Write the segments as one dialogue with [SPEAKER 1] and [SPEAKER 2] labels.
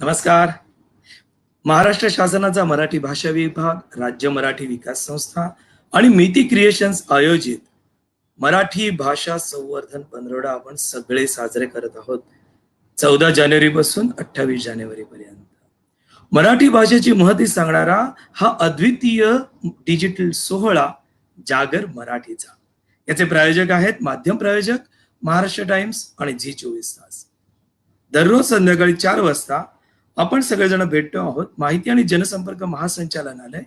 [SPEAKER 1] नमस्कार. महाराष्ट्र शासनाचा मराठी भाषा विभाग, राज्य मराठी विकास संस्था आणि मिती क्रिएशन्स आयोजित मराठी भाषा संवर्धन पंधरवडा आपण सगळे साजरे करत आहोत. 14 जानेवारी पासून 28 जानेवारी पर्यंत. मराठी भाषेची महती सांगणारा हा अद्वितीय डिजिटल सोहळा जागर मराठीचा. याचे प्रायोजक आहेत माध्यम प्रायोजक महाराष्ट्र टाइम्स आणि झी 24 तास. दररोज संध्याकाळी 4 वाजता आपण सगळेजण भेटतो आहोत. माहिती आणि जनसंपर्क महासंचालनालय,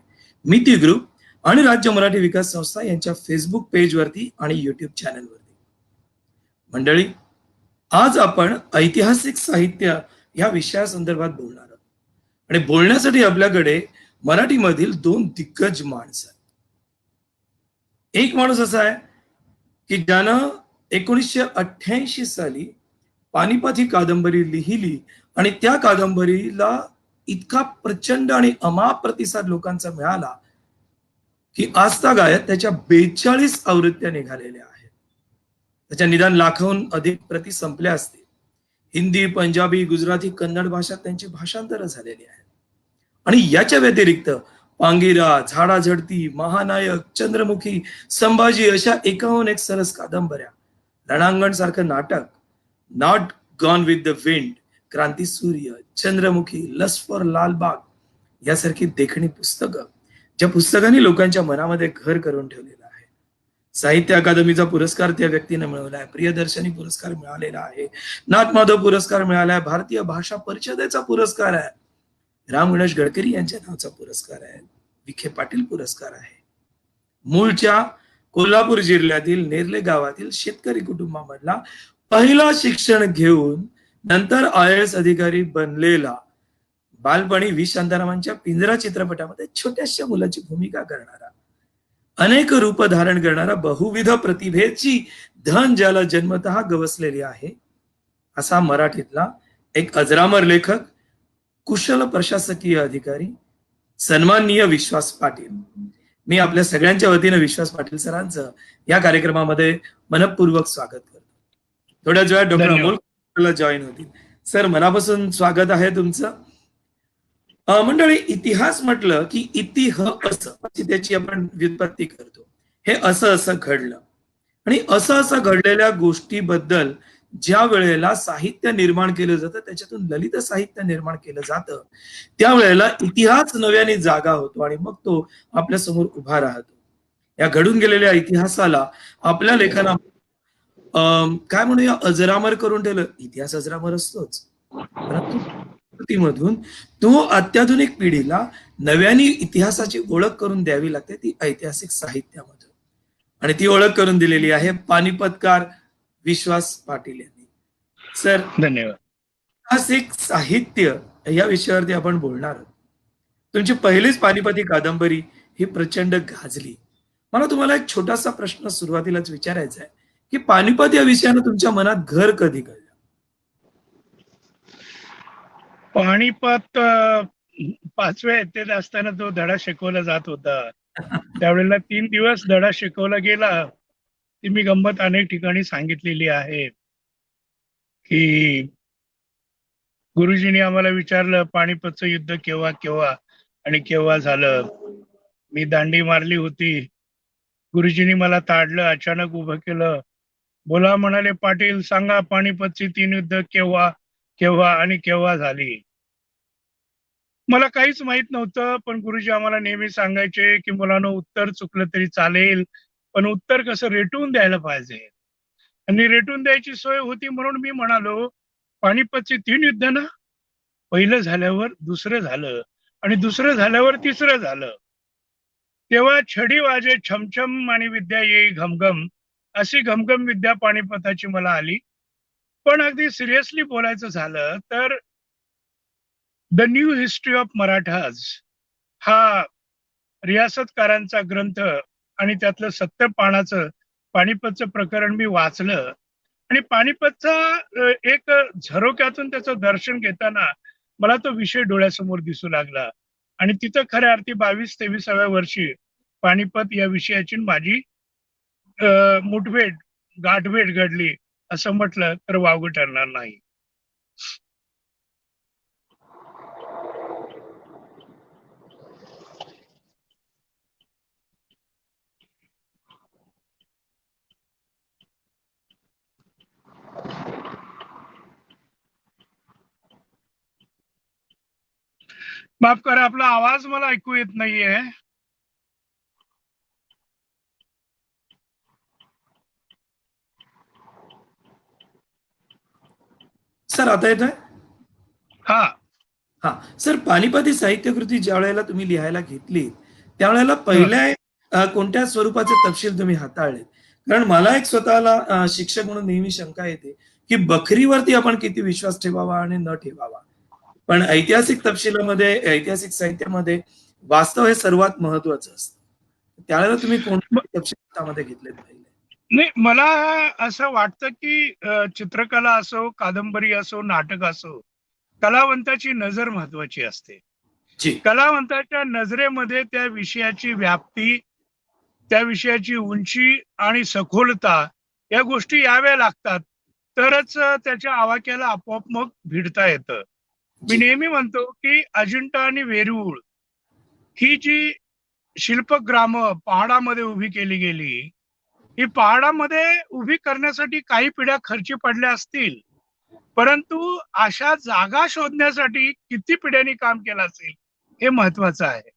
[SPEAKER 1] मिती ग्रुप आणि राज्य मराठी विकास संस्था यांच्या फेसबुक पेजवरती आणि युट्यूब चॅनलवरती. मंडळी, आज आपण ऐतिहासिक साहित्य या विषयासंदर्भात बोलणार आहोत आणि बोलण्यासाठी आपल्याकडे मराठीमधील 2 दिग्गज माणसं आहेत. एक माणूस असा आहे की ज्यानं 1988 साली पानिपत ही कादंबरी लिहिली आणि त्या कादंबरीला इतका प्रचंड आणि अमाप प्रतिसाद लोकांचा मिळाला की आजतागायत त्याच्या 42 आवृत्त्या निघालेल्या आहेत. त्याच्या निदान लाखाहून अधिक प्रती संपल्या असतील. हिंदी, पंजाबी, गुजराती, कन्नड भाषात त्यांची भाषांतर झालेली आहेत. आणि याच्या व्यतिरिक्त पांगिरा, झाडाझडती, महानायक, चंद्रमुखी, संभाजी अशा एकाहून एक सरस कादंबऱ्या, रणांगण सारखं नाटक, not gone with the wind, क्रांतीसूर्य, चंद्रमुखी, लस्ट फॉर लालबाग यासारखी देखणी पुस्तकं, ज्या पुस्तकांनी लोकांच्या मनामध्ये घर करून ठेवलेलं आहे. साहित्य अकादमीचा पुरस्कार त्या व्यक्तीने मिळवला आहे. प्रियदर्शनी पुरस्कार मिळालेला आहे. नाथमाधव पुरस्कार मिळाला आहे. भारतीय भाषा परिषदेचा पुरस्कार आहे. राम गणेश गडकरी यांच्या नावाचा पुरस्कार आहे. विखे पाटील पुरस्कार आहे. मूळच्या कोल्हापूर जिल्ह्यातील नेर्ले गावातील शेतकरी कुटुंबामधला पहिला शिक्षण घेऊन नंतर IAS अधिकारी बनलेला, बालपणी व्ही शांतारामांच्या पिंजरा चित्रपटामध्ये छोट्याशा मुलाची भूमिका करणारा, अनेक रूप धारण करणारा, बहुविध प्रतिभेची धन ज्याला जन्मतः गवसलेली आहे, असा मराठीतला एक अजरामर लेखक, कुशल प्रशासकीय अधिकारी, सन्माननीय विश्वास पाटील. मी आपल्या सगळ्यांच्या वतीने विश्वास पाटील सरांचं या कार्यक्रमामध्ये मनपूर्वक स्वागत करतो. थोड्याच वेळात डॉक्टर अमोल जॉईन होतील. सर, मनापासून स्वागत आहे तुमचं. मंडळी, इतिहास म्हटलं की इतिह असं त्याची आपण व्युत्पत्ती करतो. हे असं असं घडलं आणि असं असं घडलेल्या गोष्टीबद्दल ज्या वेळेला साहित्य निर्माण केलं जातं, त्याच्यातून ललित साहित्य निर्माण केलं जातं, त्यावेळेला इतिहास नव्याने जागा होतो आणि मग तो आपल्या समोर उभा राहतो. या घडून गेलेल्या इतिहासाला आपल्या लेखना काय म्हणूया, अजरामर करून ठेवलं. इतिहास अजरामर असतोच, परंतु मधून तो अत्याधुनिक पिढीला नव्याने इतिहासाची ओळख करून द्यावी लागते, ती ऐतिहासिक साहित्यामधून. आणि ती ओळख करून दिलेली आहे पानिपतकार विश्वास पाटील यांनी. सर,
[SPEAKER 2] धन्यवाद.
[SPEAKER 1] ऐतिहासिक साहित्य या विषयावरती आपण बोलणार आहोत. तुमची पहिलीच पानिपती कादंबरी ही प्रचंड गाजली. मला तुम्हाला एक छोटासा प्रश्न सुरुवातीलाच विचारायचा आहे की पानिपत या विषयानं तुमच्या मनात घर कधी कळलं?
[SPEAKER 2] पानिपत 5व्या इयत्तेत असताना तो धडा शिकवला जात होता. त्यावेळेला 3 दिवस धडा शिकवला गेला. ती मी गंमत अनेक ठिकाणी सांगितलेली आहे की गुरुजींनी आम्हाला विचारलं पानिपतचं युद्ध केव्हा केव्हा आणि केव्हा झालं. मी दांडी मारली होती. गुरुजींनी मला ताडलं, अचानक उभं केलं. बोला म्हणाले, पाटील सांगा पानिपतची 3 युद्ध केव्हा केव्हा आणि केव्हा झाली. मला काहीच माहित नव्हतं, पण गुरुजी आम्हाला नेहमी सांगायचे की मुलांनो, उत्तर चुकलं तरी चालेल, पण उत्तर कसं रेटून द्यायला पाहिजे. आणि रेटून द्यायची सोय होती म्हणून मी म्हणालो, पानिपतची 3 युद्ध ना, पहिलं झाल्यावर दुसरं झालं आणि दुसरं झाल्यावर तिसरं झालं. तेव्हा छडी वाजे छमछम आणि विद्या येई घमघम, अशी घमघम विद्या पानिपताची मला आली. पण अगदी सिरियसली बोलायचं झालं तर the new history of Marathas हा रियासतकारांचा ग्रंथ आणि त्यातलं 70 पानाचं पानिपतचं प्रकरण मी वाचलं आणि पानिपतचा एक झरोक्यातून त्याचं दर्शन घेताना मला तो विषय डोळ्यासमोर दिसू लागला आणि तिथं खऱ्या अर्थी 22-23व्या वर्षी पानिपत या विषयाची माझी मुठभेट गाठभेट घडली असं म्हटलं तर वावगं ठरणार नाही. माफ करा, आपला आवाज मला ऐकू येत नाहीये.
[SPEAKER 1] सर आता येतोय?
[SPEAKER 2] हा.
[SPEAKER 1] हा सर, पानिपत ही साहित्यकृती ज्या वेळेला तुम्ही लिहायला घेतली त्यावेळेला
[SPEAKER 2] हं.
[SPEAKER 1] पहिल्या कोणत्या स्वरूपाचे तपशील तुम्ही हाताळले? कारण मला एक स्वतःला शिक्षक म्हणून नेहमी शंका येते की बखरीवरती आपण किती विश्वास ठेवावा आणि न ठेवावा. पण ऐतिहासिक तपशिलामध्ये, ऐतिहासिक साहित्यामध्ये वास्तव हे सर्वात महत्वाचं असतं. त्यावेळेला तुम्ही
[SPEAKER 2] म-
[SPEAKER 1] कोणते तपशील हातामध्ये घेतलेत पहिले?
[SPEAKER 2] नाही, मला असं वाटतं की चित्रकला असो, कादंबरी असो, नाटक असो, कलावंताची नजर महत्वाची असते.
[SPEAKER 1] जी.
[SPEAKER 2] कलावंताच्या नजरेमध्ये त्या विषयाची व्याप्ती, त्या विषयाची उंची आणि सखोलता या गोष्टी याव्या लागतात. तरच त्याच्या आवाक्याला आपोआप मग भिडता येतं. मी
[SPEAKER 1] जी.
[SPEAKER 2] नेहमी म्हणतो की अजिंठा आणि वेरूळ ही जी शिल्पग्राम पहाडामध्ये उभी केली गेली, ही पहाडामध्ये उभी करण्यासाठी काही पिढ्या खर्ची पडल्या असतील, परंतु अशा जागा शोधण्यासाठी किती पिढ्यांनी काम केलं असेल हे महत्वाचं आहे.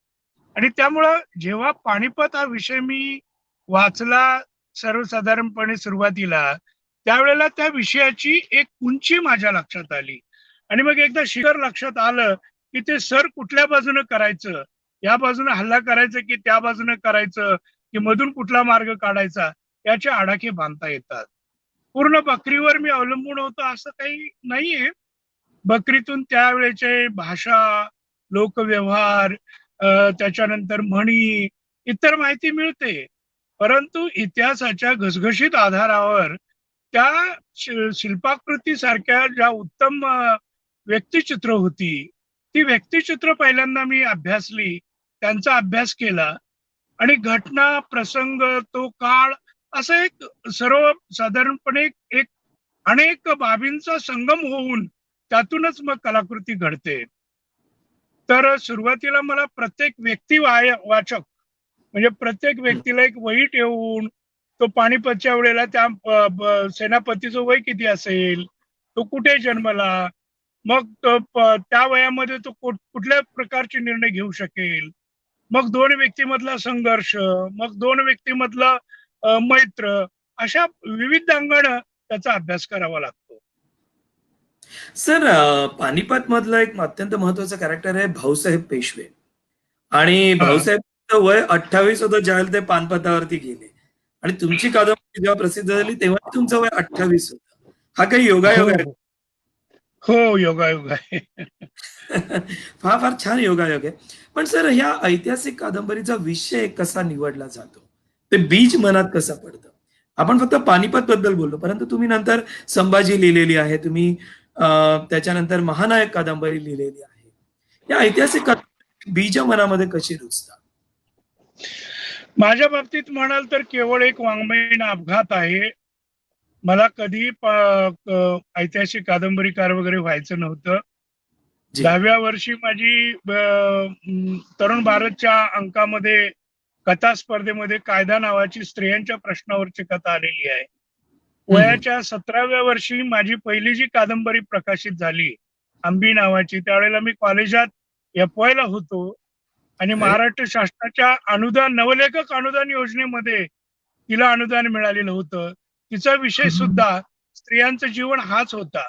[SPEAKER 2] आणि त्यामुळं जेव्हा पानिपत हा विषय मी वाचला सर्वसाधारणपणे सुरुवातीला, त्यावेळेला त्या विषयाची एक उंची माझ्या लक्षात आली. आणि मग एकदा शिखर लक्षात आलं की ते सर कुठल्या बाजूनं करायचं, या बाजूने हल्ला करायचं की त्या बाजूने करायचं, की मधून कुठला मार्ग काढायचा, याचे आडाखे बांधता येतात. पूर्ण बकरीवर मी अवलंबून होतो असं काही नाहीये. बकरीतून त्यावेळेचे भाषा, लोकव्यवहार, त्याच्यानंतर म्हणी, इतर माहिती मिळते. परंतु इतिहासाच्या घसघशीत आधारावर त्या शिल्पाकृती सारख्या ज्या उत्तम व्यक्तिचित्र होती, ती व्यक्तिचित्र पहिल्यांदा मी अभ्यासली, त्यांचा अभ्यास केला आणि घटना, प्रसंग, तो काळ असं एक सर्वसाधारणपणे एक अनेक बाबींचा संगम होऊन त्यातूनच मग कलाकृती घडते. तर सुरुवातीला मला प्रत्येक वाचक म्हणजे प्रत्येक व्यक्तीला एक वही ठेवून तो पानिपतच्या वेळेला त्या सेनापतीचं वय किती असेल, तो कुठे जन्मला, मग त्या वयामध्ये तो कुठल्या प्रकारचे निर्णय घेऊ शकेल, मग दोन व्यक्तीमधला संघर्ष, मग दोन व्यक्तीमधला मैत्र, अशा विविध अंगानं त्याचा अभ्यास करावा लागतो.
[SPEAKER 1] सर, पानिपत मधलं एक अत्यंत महत्वाचं कॅरेक्टर आहे भाऊसाहेब पेशवे. आणि
[SPEAKER 2] हा.
[SPEAKER 1] भाऊसाहेबचं वय 28 होतं ज्यावेळेला ते पानपतावरती गेले. आणि तुमची कादंबरी जेव्हा प्रसिद्ध झाली तेव्हा तुमचं वय 28 होतं. हा काही
[SPEAKER 2] हो,
[SPEAKER 1] योगायोग आहे?
[SPEAKER 2] हो. हो, योगायोग आहे.
[SPEAKER 1] फार फार छान योगायोग आहे. पण सर, ह्या ऐतिहासिक कादंबरीचा विषय कसा निवडला जातो? ते बीज मनात कसं पडतं? आपण फक्त पानिपत बद्दल बोललो, परंतु तुम्ही नंतर संभाजी लिहिलेली आहे, तुम्ही त्याच्यानंतर महानायक कादंबरी लिहिलेली आहे. या ऐतिहासिक कादंबरी बीज मनामध्ये कशी रुजतात?
[SPEAKER 2] माझ्या बाबतीत म्हणाल तर केवळ एक वाङ्मयीन अपघात आहे. मला कधी ऐतिहासिक कादंबरीकार वगैरे व्हायचं नव्हतं.
[SPEAKER 1] जी.
[SPEAKER 2] 10व्या वर्षी माझी तरुण भारतच्या अंकामध्ये कथा स्पर्धेमध्ये कायदा नावाची स्त्रियांच्या प्रश्नावरची कथा आलेली आहे.
[SPEAKER 1] हं, हं.
[SPEAKER 2] वयाच्या 17व्या वर्षी माझी पहिली जी कादंबरी प्रकाशित झाली, अंबी नावाची, त्यावेळेला मी कॉलेजात FY ला होतो आणि
[SPEAKER 1] अरे!
[SPEAKER 2] महाराष्ट्र शासनाच्या नवलेखक अनुदान योजनेमध्ये तिला अनुदान मिळालेलं होतं. तिचा विषय
[SPEAKER 1] हं, हं.
[SPEAKER 2] सुद्धा स्त्रियांचं जीवन हाच होता.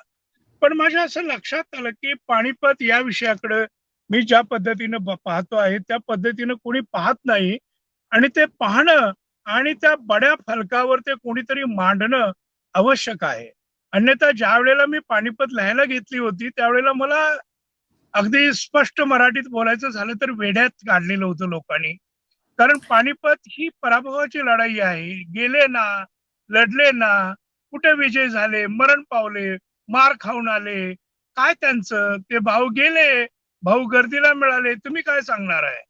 [SPEAKER 2] पण माझ्या असं लक्षात आलं, की पानिपत या विषयाकडे मी ज्या पद्धतीनं पाहतो आहे, त्या पद्धतीनं कोणी पाहत नाही आणि ते पाहणं आणि त्या बड्या फलकावर ते कोणीतरी मांडणं आवश्यक आहे. अन्यथा ज्यावेळेला मी पानिपत लिहायला घेतली होती, त्यावेळेला मला अगदी स्पष्ट मराठीत बोलायचं झालं तर वेड्यात काढलेलं होतं लोकांनी. कारण पानिपत ही पराभवाची लढाई आहे. गेले ना, लढले ना, कुठे विजय झाले, मरण पावले, मार खाऊन आले. काय त्यांचं? ते भाऊ गेले, भाऊ गर्दीला मिळाले. तुम्ही काय सांगणार आहे?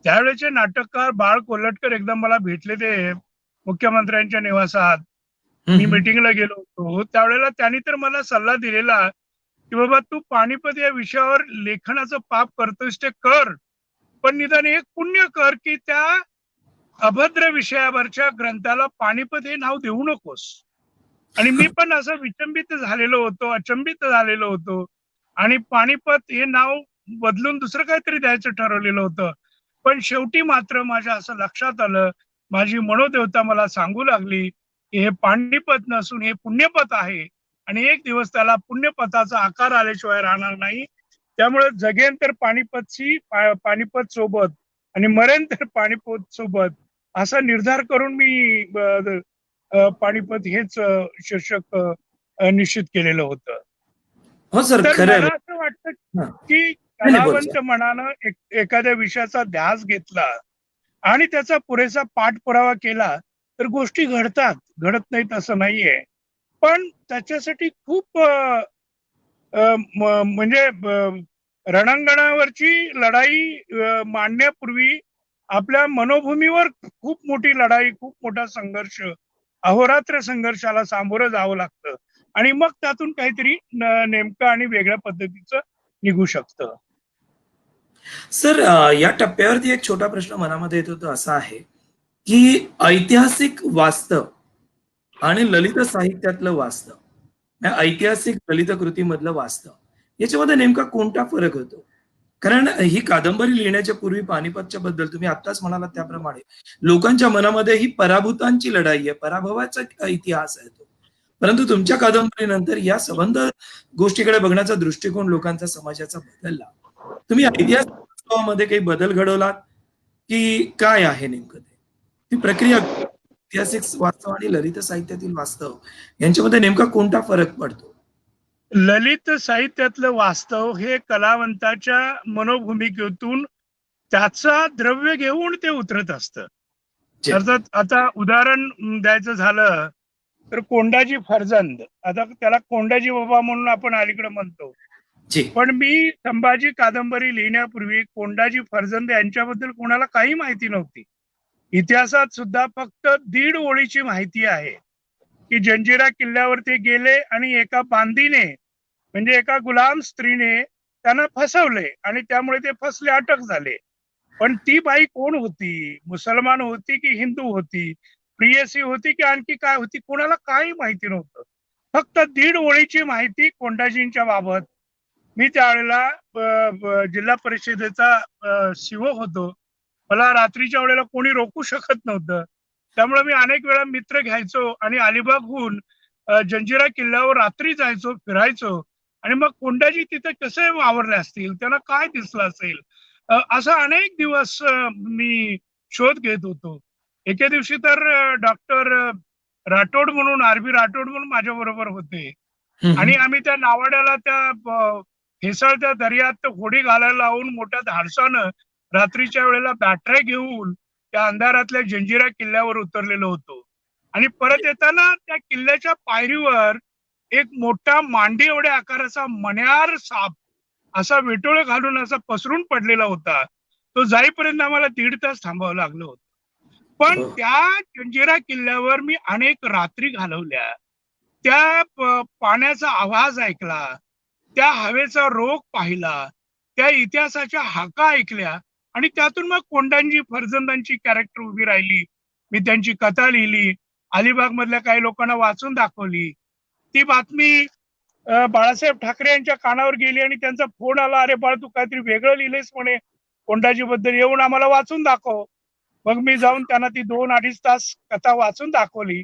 [SPEAKER 2] त्यावेळेचे नाटककार बाळ कोल्हटकर एकदा मला भेटले ते मुख्यमंत्र्यांच्या निवासात.
[SPEAKER 1] हं,
[SPEAKER 2] मी
[SPEAKER 1] हं.
[SPEAKER 2] मीटिंगला गेलो होतो. त्यावेळेला त्यांनी तर मला सल्ला दिलेला, की "बाबा तू पानिपत या विषयावर लेखनाचं पाप करतोयस ते कर. पण निदान एक पुण्य कर, की त्या अभद्र विषयावरच्या ग्रंथाला पानिपत हे नाव देऊ नकोस." आणि मी पण असं विचंबित झालेलो होतो, अचंबित झालेलो होतो आणि पानिपत हे नाव बदलून दुसरं काहीतरी द्यायचं ठरवलेलं होतं. पण शेवटी मात्र माझ्या असं लक्षात आलं, माझी मनोदेवता मला सांगू लागली, की हे पानिपत नसून हे पुण्यपथ आहे आणि एक दिवस त्याला पुण्यपथाचा आकार आल्याशिवाय राहणार नाही. त्यामुळे जगेन तर पानिपत सोबत आणि मरेन तर पानिपत सोबत असा निर्धार करून मी पानिपत हेच शीर्षक निश्चित केलेलं होतं.
[SPEAKER 1] हो सर,
[SPEAKER 2] तर
[SPEAKER 1] खरं
[SPEAKER 2] मला
[SPEAKER 1] आहे.
[SPEAKER 2] असं वाटतं,
[SPEAKER 1] हां.
[SPEAKER 2] की
[SPEAKER 1] नाही, नाही, बोला सर.
[SPEAKER 2] कलावंत मनानं एखाद्या विषयाचा ध्यास घेतला आणि त्याचा पुरेसा पाठपुरावा केला, तर गोष्टी घडतात. घडत नाहीत असं नाहीये. पण त्याच्यासाठी खूप म्हणजे रणांगणावरची लढाई मांडण्यापूर्वी आपल्या मनोभूमीवर खूप मोठी लढाई, खूप मोठा संघर्ष, अहोरात्र संघर्षाला सामोरं जावं लागतं आणि मग त्यातून काहीतरी नेमकं आणि वेगळ्या पद्धतीचं निघू शकतं.
[SPEAKER 1] सर, या टप्प्यावरती एक छोटा प्रश्न मनामध्ये येतो तो असा आहे, की ऐतिहासिक वास्तव आणि ललित साहित्यातलं वास्तव, या ऐतिहासिक ललित कृतीमधलं वास्तव, याच्यामध्ये नेमका कोणता फरक होतो? कारण ही कादंबरी लिहिण्याच्या पूर्वी पानिपतच्या बद्दल तुम्ही आत्ताच म्हणालात त्याप्रमाणे लोकांच्या मनामध्ये ही पराभूतांची लढाई आहे, पराभवाचा इतिहास आहे तो. परंतु तुमच्या कादंबरीनंतर या संबंध गोष्टीकडे बघण्याचा दृष्टिकोन लोकांचा, समाजाचा बदलला. तुम्ही ऐतिहासिक वास्तवामध्ये काही बदल घडवलात, की काय आहे नेमकं ते? ती प्रक्रिया, ऐतिहासिक वास्तव आणि ललित साहित्यातील वास्तव यांच्यामध्ये नेमका कोणता फरक पडतो?
[SPEAKER 2] ललित साहित्यातलं वास्तव हे कलावंताच्या मनोभूमिकेतून त्याचा द्रव्य घेऊन ते उतरत असतं.
[SPEAKER 1] जे
[SPEAKER 2] अर्थात आता उदाहरण द्यायचं झालं तर कोंडाजी फर्जंद, आता त्याला कोंडाजी बाबा म्हणून आपण अलीकडे म्हणतो.
[SPEAKER 1] जे
[SPEAKER 2] पण मी संभाजी कादंबरी लिहिण्यापूर्वी कोंडाजी फर्जंद यांच्याबद्दल कोणाला काही माहिती नव्हती. इतिहासात सुद्धा फक्त 1.5 ओळीची माहिती आहे, की जंजिरा किल्ल्यावर ते गेले आणि एका बांदीने म्हणजे एका गुलाम स्त्रीने त्यांना फसवले आणि त्यामुळे ते फसले, अटक झाले. पण ती बाई कोण होती? मुसलमान होती की हिंदू होती? प्रियसी होती की आणखी काय होती? कोणाला काही माहिती नव्हतं. फक्त 1.5 ओळीची माहिती कोंडाजींच्या बाबत. मी त्यावेळेला जिल्हा परिषदेचा सेवक होतो. मला रात्रीच्या वेळेला कोणी रोखू शकत नव्हतं. त्यामुळे मी अनेक वेळा मित्र घ्यायचो आणि अलिबागहून जंजिरा किल्ल्यावर रात्री जायचो, फिरायचो आणि मग कोंडाजी तिथे कसे वावरले असतील, त्यांना काय दिसलं असेल, असा अनेक दिवस मी शोध घेत होतो. एके दिवशी तर डॉक्टर राठोड म्हणून, आर.बी. राठोड म्हणून माझ्या बरोबर होते
[SPEAKER 1] हं, हं.
[SPEAKER 2] आणि आम्ही त्या नावाड्याला त्या हेसाळत्या दर्यात होडी घालायला लावून मोठ्या धाडसानं रात्रीच्या वेळेला बॅटऱ्या घेऊन त्या अंधारातल्या जंजिरा किल्ल्यावर उतरलेलो होतो आणि परत येताना त्या किल्ल्याच्या पायरीवर एक मोठा मांडी एवढ्या आकाराचा मण्यार साप असा विटोळे घालून असा पसरून पडलेला होता. तो जाईपर्यंत आम्हाला 1.5 तास थांबावं लागलं होतं. पण
[SPEAKER 1] हो.
[SPEAKER 2] त्या जंजिरा किल्ल्यावर मी अनेक रात्री घालवल्या. त्या पाण्याचा आवाज ऐकला, त्या हवेचा रोग पाहिला, त्या इतिहासाच्या हाका ऐकल्या आणि त्यातून मग कोंडांची, फर्जंदांची कॅरेक्टर उभी राहिली. मी त्यांची कथा लिहिली. अलिबाग मधल्या काही लोकांना वाचून दाखवली. ती बातमी बाळासाहेब ठाकरे यांच्या कानावर गेली आणि त्यांचा फोन आला, "अरे बाळ, तू काहीतरी वेगळं लिहिलंयस म्हणे कोंडाजी बद्दल, येऊन आम्हाला वाचून दाखव." मग मी जाऊन त्यांना ती 2-2.5 तास कथा वाचून दाखवली.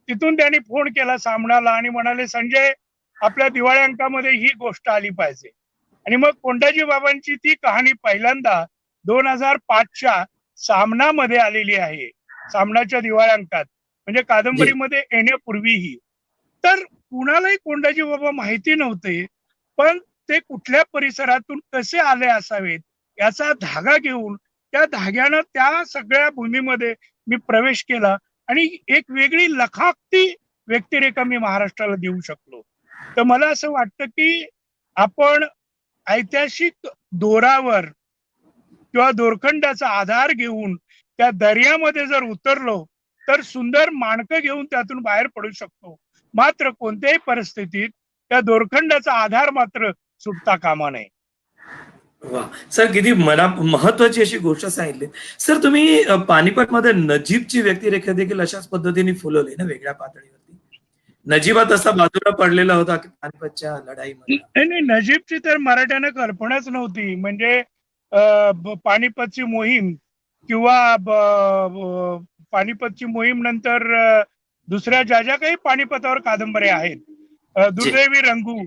[SPEAKER 2] तिथून त्यांनी फोन केला सामनाला आणि म्हणाले, "संजय, आपल्या दिवाळी अंकामध्ये ही गोष्ट आली पाहिजे." आणि मग कोंडाजी बाबांची ती कहाणी पहिल्यांदा 2005च्या सामनामध्ये आलेली आहे. सामनाच्या दिवाळी अंकात. म्हणजे
[SPEAKER 1] जे
[SPEAKER 2] कादंबरीमध्ये येण्यापूर्वीही. तर कुणालाही कोंडाजी बाबा माहिती नव्हते. पण ते कुठल्या परिसरातून कसे आले असावेत याचा धागा घेऊन त्या धाग्यानं त्या सगळ्या भूमीमध्ये मी प्रवेश केला आणि एक वेगळी लखाकती व्यक्तिरेखा मी महाराष्ट्राला देऊ शकलो. तर मला असं वाटतं, की आपण ऐतिहासिक दोरावर किंवा दोरखंडाचा आधार घेऊन त्या दर्यामध्ये जर उतरलो, तर सुंदर माणकं घेऊन त्यातून बाहेर पडू शकतो. मात्र कोणत्याही परिस्थितीत त्या दोरखंडाचा आधार मात्र सुटता कामा नये.
[SPEAKER 1] वाह! सर, किती महत्त्वाची अशी गोष्ट सांगितली. सर, तुम्ही पानिपतमध्ये नजीबची व्यक्तिरेखा देखील अशाच पद्धतीने फुलवली ना वेगळ्या पातळीवरती. नजिबा तसा बाजूला पडलेला होता की पानिपतच्या लढाईमध्ये.
[SPEAKER 2] नाही नाही, नजीबची तर मराठ्यांना कल्पनाच नव्हती. म्हणजे पानिपतची मोहीम किंवा पानिपतची मोहीम नंतर दुसऱ्या ज्या ज्या काही पानिपतावर कादंबऱ्या आहेत,
[SPEAKER 1] जी.
[SPEAKER 2] दुर्दैवी रंगू,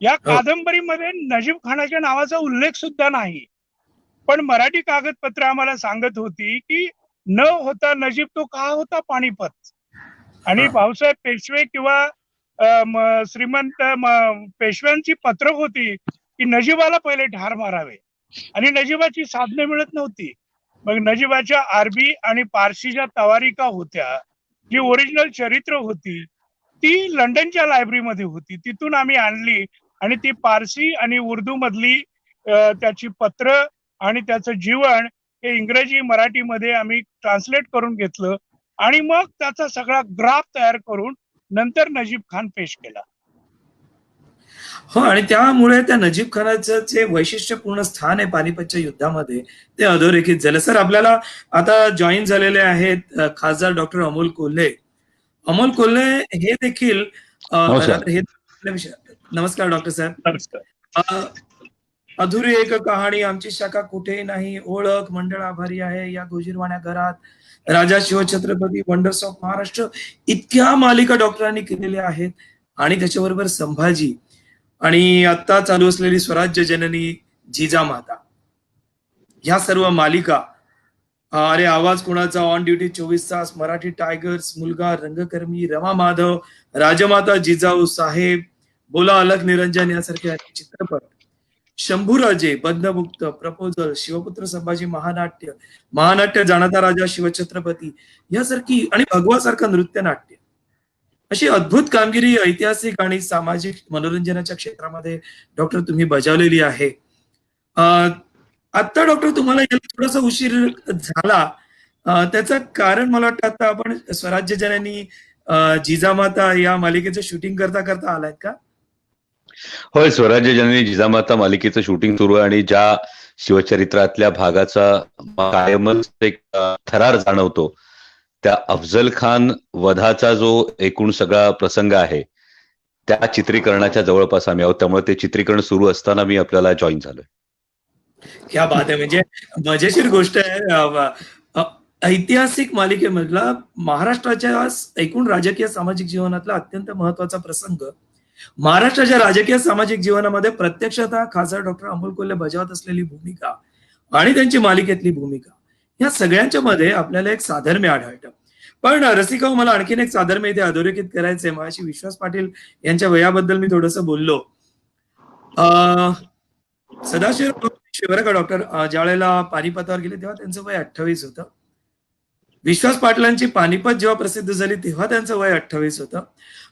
[SPEAKER 2] या
[SPEAKER 1] हो.
[SPEAKER 2] कादंबरीमध्ये नजीब खानाच्या नावाचा उल्लेख सुद्धा नाही. पण मराठी कागदपत्र आम्हाला सांगत होती की न होता नजीब तो का होता पानिपत. आणि
[SPEAKER 1] हा.
[SPEAKER 2] भाऊसाहेब पेशवे किंवा श्रीमंत पेशव्यांची पत्रक होती की नजिबाला पहिले ठार मारावे, आणि नजिबाची साधने मिळत नव्हती. मग नजिबाच्या अरबी आणि पारशीच्या तवारिका होत्या, जी ओरिजिनल चरित्र होती, ती लंडनच्या लायब्ररीमध्ये होती. तिथून आम्ही आणली आणि ती पारसी आणि उर्दू मधली त्याची पत्र आणि त्याचं जीवन हे इंग्रजी मराठीमध्ये आम्ही ट्रान्सलेट करून घेतलं आणि मग त्याचा सगळा ग्राफ तयार करून नंतर नजीब खान पेश केला.
[SPEAKER 1] हो, आणि त्यामुळे त्या नजीब खानाचं जे वैशिष्ट्यपूर्ण स्थान आहे पानिपतच्या युद्धामध्ये ते अधोरेखित झालं. सर, आपल्याला आता जॉईन झालेले आहेत खासदार डॉक्टर अमोल कोल्हे. अमोल कोल्हे हे देखील
[SPEAKER 3] नमस्कार.
[SPEAKER 1] हे नमस्कार डॉक्टर साहेब.
[SPEAKER 2] नमस्कार.
[SPEAKER 1] अ, अधुरी एक कहाणी, आमची शाखा कुठेही नाही, ओळख, मंडळ आभारी आहे, या गोजीरवाण्या घरात, राजा शिवछत्रपती, वंडर्स ऑफ महाराष्ट्र, इतक्या मालिका डॉक्टरांनी केलेल्या आहेत. आणि त्याच्याबरोबर संभाजी आणि आता चालू असलेली स्वराज्य जननी, जिजामाता, ह्या सर्व मालिका. अरे आवाज कोणाचा, ऑन ड्युटी 24 तास, मराठी टायगर्स, मुलगा, रंगकर्मी, रमा माधव, राजमाता जिजाऊ साहेब, बोला अलक निरंजन यासारखे अनेक चित्रपट, शंभूराजे, बंधमुक्त, प्रपोजल, शिवपुत्र संभाजी, महानाट्य, महानाट्य, जाणता राजा शिवछत्रपती यासारखी, आणि भगवासारखं नृत्य नाट्य, अशी अद्भुत कामगिरी ऐतिहासिक आणि सामाजिक मनोरंजनाच्या क्षेत्रामध्ये डॉक्टर तुम्ही बजावलेली आहे. आता डॉक्टर तुम्हाला याला थोडासा उशीर झाला. त्याचं कारण मला वाटतं आता आपण स्वराज्य जननी, जिजामाता या मालिकेचं शूटिंग करता करता आलायत का?
[SPEAKER 3] होय, स्वराज्य जननी जिजामाता मालिकेचं शूटिंग सुरू आहे आणि ज्या शिवचरित्रातल्या भागाचा कायमच एक थरार जाणवतो, त्या अफजल खान वधाचा जो एकूण सगळा प्रसंग आहे त्या चित्रीकरणाच्या जवळपास आम्ही आहोत. त्यामुळे ते चित्रीकरण सुरू असताना मी आपल्याला जॉईन झालोय.
[SPEAKER 1] क्या बात आहे. म्हणजे मजेशीर गोष्ट आहे. ऐतिहासिक मालिकेमधला महाराष्ट्राच्या एकूण राजकीय सामाजिक जीवनातला अत्यंत महत्वाचा प्रसंग, महाराष्ट्राच्या राजकीय सामाजिक जीवनामध्ये प्रत्यक्षतः खासदार डॉक्टर अमोल कोल्हे बजावत असलेली भूमिका आणि त्यांची मालिकेतली भूमिका, या सगळ्यांच्या मध्ये आपल्याला एक साधर्म्य आढळतं. पण रसिकाओ, मला आणखीन एक साधर्म्य इथे अधोरेखित करायचंय. मगाशी विश्वास पाटील यांच्या वयाबद्दल मी थोडंसं बोललो. सदाशिव बरं का डॉक्टर, ज्या वेळेला पानिपतावर गेले तेव्हा त्यांचं वय 28 होतं. विश्वास पाटलांची पानिपत जेव्हा प्रसिद्ध झाली तेव्हा त्यांचं वय 28 होतं.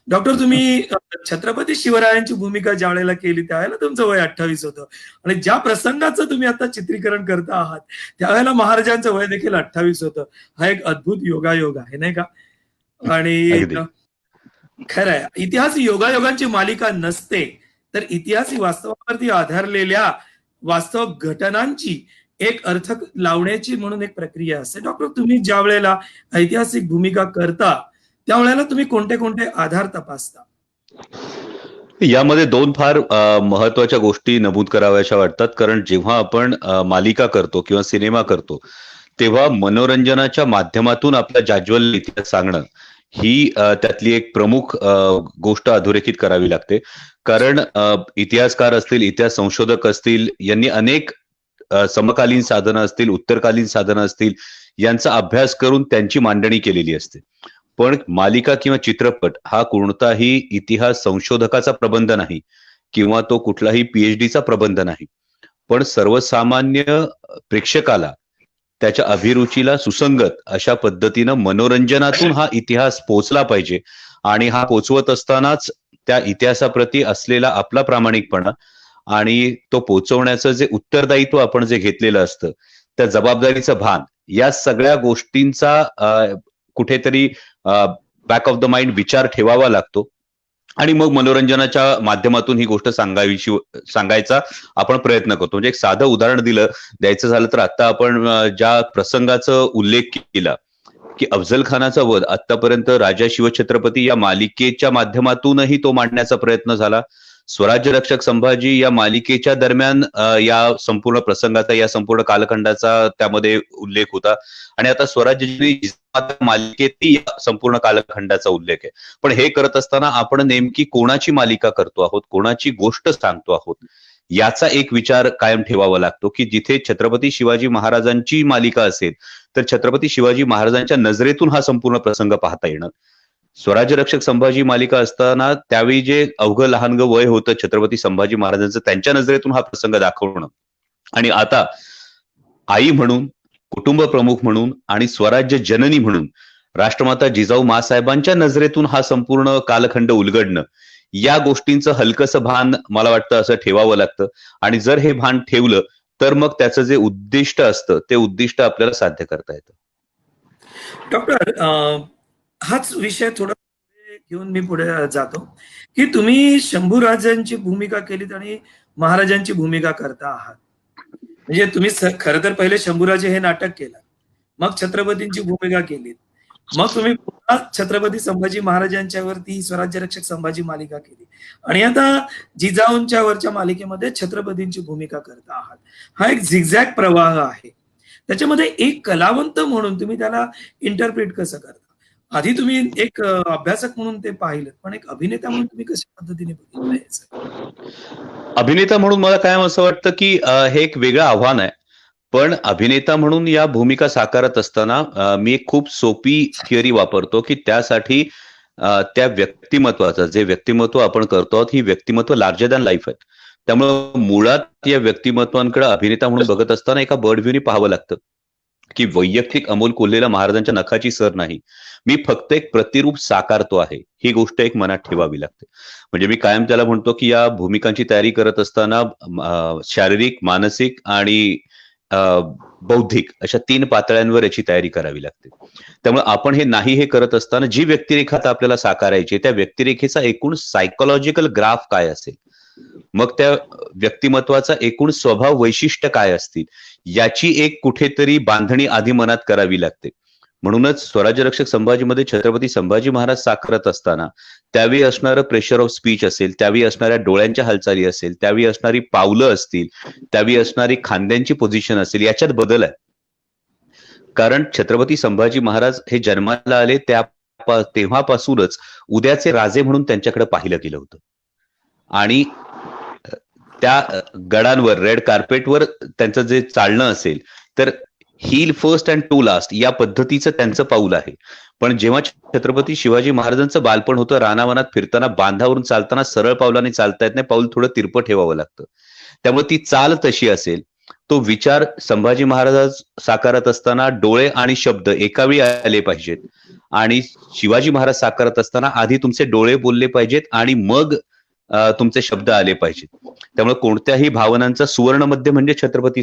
[SPEAKER 1] डॉक्टर, तुम्ही छत्रपती शिवरायांची भूमिका ज्या वेळेला केली त्यावेळेला तुमचं वय 28 होतं, आणि ज्या प्रसंगाचं तुम्ही आता चित्रीकरण करता आहात त्यावेळेला महाराजांचं वय देखील 28 होतं. हा एक अद्भुत योगायोग आहे, नाही का? आणि खरं आहे, इतिहास योगायोगांची मालिका नसते, तर इतिहास ही वास्तवावरती आधारलेल्या वास्तव घटनांची एक अर्थ लावण्याची म्हणून एक प्रक्रिया असते. डॉक्टर, तुम्ही ज्या वेळेला ऐतिहासिक भूमिका करता त्यावेळेला तुम्ही कोणते कोणते आधार तपासता?
[SPEAKER 3] यामध्ये दोन फार महत्वाच्या गोष्टी नमूद कराव्याशा वाटतात. कारण जेव्हा आपण मालिका करतो किंवा सिनेमा करतो तेव्हा मनोरंजनाच्या माध्यमातून आपला जाज्वल्य इतिहास सांगणं ही त्यातली एक प्रमुख गोष्ट अधोरेखित करावी लागते. कारण इतिहासकार असतील, इतिहास संशोधक असतील, यांनी अनेक समकालीन साधनं असतील, उत्तरकालीन साधनं असतील, यांचा अभ्यास करून त्यांची मांडणी केलेली असते. पण मालिका किंवा चित्रपट हा कोणताही इतिहास संशोधकाचा प्रबंध नाही किंवा तो कुठलाही पीएचडीचा प्रबंध नाही, पण सर्वसामान्य प्रेक्षकाला त्याच्या अभिरुचीला सुसंगत अशा पद्धतीनं मनोरंजनातून हा इतिहास पोचला पाहिजे. आणि हा पोचवत असतानाच त्या इतिहासाप्रती असलेला आपला प्रामाणिकपणा आणि तो पोचवण्याचं जे उत्तरदायित्व आपण जे घेतलेलं असतं, त्या जबाबदारीचं भान, या सगळ्या गोष्टींचा कुठेतरी बॅक ऑफ द माइंड विचार ठेवावा लागतो. आणि मग मनोरंजनाच्या माध्यमातून ही गोष्ट सांगायचा आपण प्रयत्न करतो. म्हणजे एक साधं उदाहरण द्यायचं झालं तर आता आपण ज्या प्रसंगाचा उल्लेख केला की अफजल खानाचा वध आतापर्यंत राजा शिवछत्रपती या मालिकेच्या माध्यमातूनही तो मांडण्याचा प्रयत्न झाला. स्वराज्य रक्षक संभाजी या मालिकेच्या दरम्यान या संपूर्ण प्रसंगाचा, या संपूर्ण कालखंडाचा त्यामध्ये उल्लेख होता आणि आता स्वराज्य मालिकेतही या संपूर्ण कालखंडाचा उल्लेख आहे. पण हे करत असताना आपण नेमकी कोणाची मालिका करतो आहोत, कोणाची गोष्ट सांगतो आहोत, याचा एक विचार कायम ठेवावा लागतो की जिथे छत्रपती शिवाजी महाराजांची मालिका असेल तर छत्रपती शिवाजी महाराजांच्या नजरेतून हा संपूर्ण प्रसंग पाहता येणार. स्वराज्य रक्षक संभाजी मालिका असताना त्यावेळी जे अवघं लहानगं वय होतं छत्रपती संभाजी महाराजांचं, त्यांच्या नजरेतून हा प्रसंग दाखवणं आणि आता आई म्हणून, कुटुंब प्रमुख म्हणून आणि स्वराज्य जननी म्हणून राष्ट्रमाता जिजाऊ मासाहेबांच्या नजरेतून हा संपूर्ण कालखंड उलगडणं, या गोष्टींचं हलकसं भान मला वाटतं असं ठेवावं लागतं आणि जर हे भान ठेवलं तर मग त्याचं जे उद्दिष्ट असतं ते उद्दिष्ट आपल्याला साध्य करता येतं.
[SPEAKER 1] डॉक्टर, हाच विषय थोडा पुढे घेऊन मी पुढे जातो की तुम्ही शंभूराजांची भूमिका केलीत आणि महाराजांची भूमिका करता आहात. म्हणजे तुम्ही खरं तर पहिले शंभूराजे हे नाटक केलं, मग छत्रपतींची भूमिका केलीत, मग तुम्ही पुन्हा छत्रपती संभाजी महाराजांच्यावरती स्वराज्य रक्षक संभाजी मालिका केली आणि आता जिजाऊंच्या वरच्या मालिकेमध्ये छत्रपतींची भूमिका करता आहात. हा एक झिगझॅग प्रवाह आहे. त्याच्यामध्ये एक कलावंत म्हणून तुम्ही त्याला इंटरप्रिट कसं करता? आधी तुम्ही एक अभ्यासक म्हणून ते पाहिलं, पण एक अभिनेता म्हणून तुम्ही कशा पद्धतीने बघितलं याचं?
[SPEAKER 3] अभिनेता म्हणून मला कायम असं वाटतं की हे एक वेगळं आव्हान आहे. पण अभिनेता म्हणून या भूमिका साकारत असताना मी एक खूप सोपी थिअरी वापरतो की त्यासाठी त्या व्यक्तिमत्वाचं, जे व्यक्तिमत्व आपण करतो आहोत, ही व्यक्तिमत्व लार्जर दॅन लाईफ आहेत. त्यामुळे मुळात या व्यक्तिमत्वांकडे अभिनेता म्हणून बघत असताना एका बर्ड व्ह्यूनी पाहावं लागतं की वैयक्तिक अमोल कोल्हेला महाराजांच्या नखाची सर नाही, मी फक्त एक प्रतिरूप साकारतो आहे, ही गोष्ट एक मनात ठेवावी लागते. म्हणजे मी कायम त्याला म्हणतो की या भूमिकांची तयारी करत असताना शारीरिक, मानसिक आणि बौद्धिक अशा 3 पातळ्यांवर याची तयारी करावी लागते. त्यामुळे आपण हे करत असताना जी व्यक्तिरेखा आता आपल्याला साकारायची, त्या व्यक्तिरेखेचा एकूण सायकोलॉजिकल ग्राफ काय असेल, मग त्या व्यक्तिमत्वाचा एकूण स्वभाव वैशिष्ट्य काय असतील, याची एक कुठेतरी बांधणी आधी मनात करावी लागते. म्हणूनच स्वराज्य रक्षक संभाजीमध्ये छत्रपती संभाजी महाराज साकारत असताना त्यावेळी असणारं प्रेशर ऑफ स्पीच असेल, त्यावेळी असणाऱ्या डोळ्यांच्या हालचाली असेल, त्यावेळी असणारी पावलं असतील, त्यावेळी असणारी खांद्यांची पोझिशन असेल, याच्यात बदल आहे. कारण छत्रपती संभाजी महाराज हे जन्माला आले तेव्हापासूनच उद्याचे राजे म्हणून त्यांच्याकडे पाहिलं गेलं होतं आणि त्या गडांवर, रेड कार्पेटवर त्यांचं जे चालणं असेल तर heel first and toe last या पद्धतीचं त्यांचं पाऊल आहे. पण जेव्हा छत्रपती शिवाजी महाराजांचं बालपण होतं, रानावनात फिरताना, बांधावरून चालताना सरळ पावलाने चालता येत नाही, पाऊल थोडं तिरपं ठेवावं लागतं. त्यामुळे ती चाल तशी असेल, तो विचार संभाजी महाराज साकारत असताना डोळे आणि शब्द एकावेळी आले पाहिजेत आणि शिवाजी महाराज साकारत असताना आधी तुमचे डोळे बोलले पाहिजेत आणि मग तुमचे शब्द आले पाहिजेत. त्यामुळे कोणत्याही भावनांचा सुवर्ण मध्य म्हणजे छत्रपती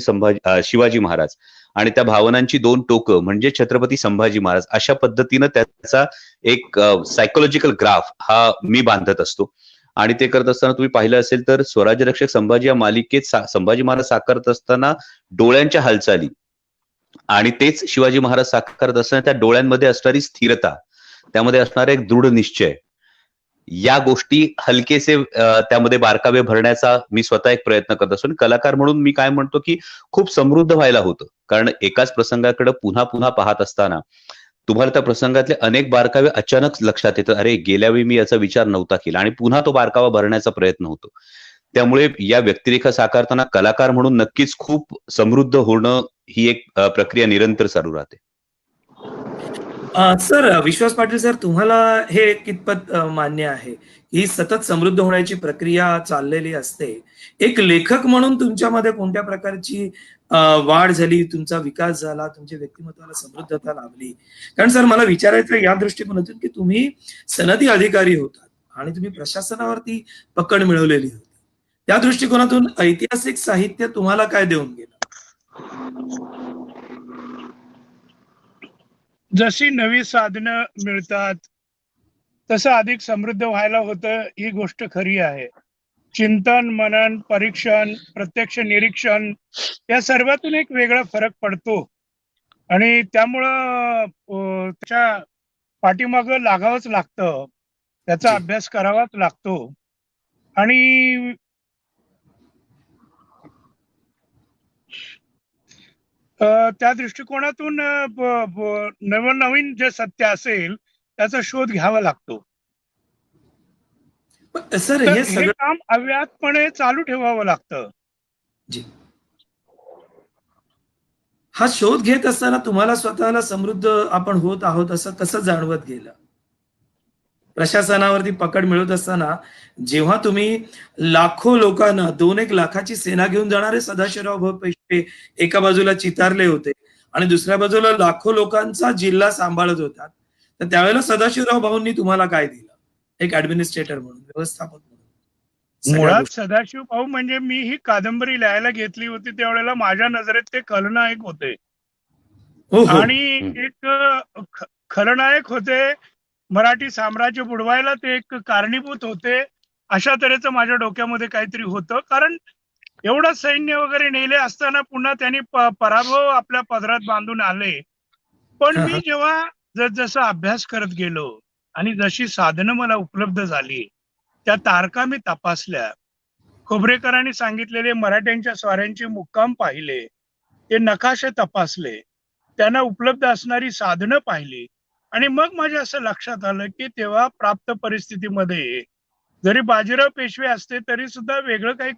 [SPEAKER 3] शिवाजी महाराज आणि त्या भावनांची 2 टोकं म्हणजे छत्रपती संभाजी महाराज, अशा पद्धतीनं त्याचा एक सायकोलॉजिकल ग्राफ हा मी बांधत असतो. आणि ते करत असताना तुम्ही पाहिलं असेल तर स्वराज्य रक्षक संभाजी या मालिकेत संभाजी महाराज साकारत असताना डोळ्यांच्या हालचाली आणि तेच शिवाजी महाराज साकारत असताना त्या डोळ्यांमध्ये असणारी स्थिरता, त्यामध्ये असणारा एक दृढ निश्चय, या गोष्टी हलकेसे त्यामध्ये बारकावे भरण्याचा मी स्वतः एक प्रयत्न करत असतो. कलाकार म्हणून मी काय म्हणतो की खूप समृद्ध व्हायला होतं, कारण एकाच प्रसंगाकडे पुन्हा पुन्हा पाहत असताना तुम्हाला त्या प्रसंगातले अनेक बारकावे अचानक लक्षात येतात, अरे गेल्या वेळी मी याचा विचार नव्हता केला, आणि पुन्हा तो बारकावा भरण्याचा प्रयत्न होतो. त्यामुळे या व्यक्तिरेखा साकारताना कलाकार म्हणून नक्कीच खूप समृद्ध होणं ही एक प्रक्रिया निरंतर चालू राहते.
[SPEAKER 1] सर, विश्वास पाटील सर, तुम्हाला हे कितपत मान्य आहे ही सतत समृद्ध होण्याची प्रक्रिया चाललेली असते? एक लेखक म्हणून तुमच्यामध्ये कोणत्या प्रकारची वाढ झाली, तुमचा विकास झाला, तुमच्या व्यक्तिमत्वाला समृद्धता लाभली? कारण सर मला विचारायचं या दृष्टिकोनातून की तुम्ही सनदी अधिकारी होतात आणि तुम्ही प्रशासनावरती पकड मिळवलेली होती. त्या दृष्टिकोनातून ऐतिहासिक साहित्य तुम्हाला काय देऊन गेलं?
[SPEAKER 2] जशी नवी साधनं मिळतात तसं अधिक समृद्ध व्हायला होतं, ही गोष्ट खरी आहे. चिंतन, मनन, परीक्षण, प्रत्यक्ष निरीक्षण या सर्वातून एक वेगळा फरक पडतो. आणि त्यामुळं त्याच्या पाठीमागं लागावंच लागतं, त्याचा
[SPEAKER 1] जी.
[SPEAKER 2] अभ्यास करावाच लागतो. आणि त्या दृष्टिकोनातून नवनवीन जे सत्य असेल त्याचा शोध घ्यावा लागतो.
[SPEAKER 1] पण सर
[SPEAKER 2] तर
[SPEAKER 1] हे
[SPEAKER 2] हे
[SPEAKER 1] सगळं
[SPEAKER 2] काम अव्याहतपणे चालू ठेवावं लागतं.
[SPEAKER 1] जी. हा शोध घेत असताना तुम्हाला स्वतःला समृद्ध आपण होत आहोत असं कसं जाणवत गेलं? प्रशासनावरती पकड मिळवत असताना जेव्हा तुम्ही लाखो लोकांना 2-1 लाखाची सेना घेऊन जाणारे सदाशिवराव पेशवे एका बाजूला चितारले होते आणि दुसऱ्या बाजूला लाखो लोकांचा जिल्हा सांभाळत होतात. तर त्यावेळेला सदाशिवराव भाऊंनी तुम्हाला काय दिलं? एक ॲडमिनिस्ट्रेटर म्हणून, व्यवस्थापक म्हणून सगळ्या
[SPEAKER 2] मुळात
[SPEAKER 1] गोष्टी.
[SPEAKER 2] सदाशिव भाऊ म्हणजे मी ही कादंबरी लिहायला घेतली होती त्यावेळेला माझ्या नजरेत ते खलनायक होते.
[SPEAKER 1] हो, हो.
[SPEAKER 2] आणि
[SPEAKER 3] हं.
[SPEAKER 2] एक खलनायक होते. मराठी साम्राज्य बुडवायला ते एक कारणीभूत होते. अशा तऱ्हेचं माझ्या डोक्यामध्ये काहीतरी होतं. कारण एवढं सैन्य वगैरे नेले असताना पुन्हा त्यांनी पराभव आपल्या पदरात बांधून आले. पण
[SPEAKER 1] हां,
[SPEAKER 2] मी
[SPEAKER 1] हां.
[SPEAKER 2] जेव्हा जसं अभ्यास करत गेलो आणि जशी साधनं मला उपलब्ध झाली, त्या तारखा मी तपासल्या. खोब्रेकरांनी सांगितलेले मराठ्यांच्या स्वाऱ्यांचे मुक्काम पाहिले. ते नकाशे तपासले. त्यांना उपलब्ध असणारी साधनं पाहिली आणि मग माझ्या असं लक्षात आलं, की तेव्हा प्राप्त परिस्थितीमध्ये जरी बाजीराव पेशवे असते तरी सुद्धा वेगळं काही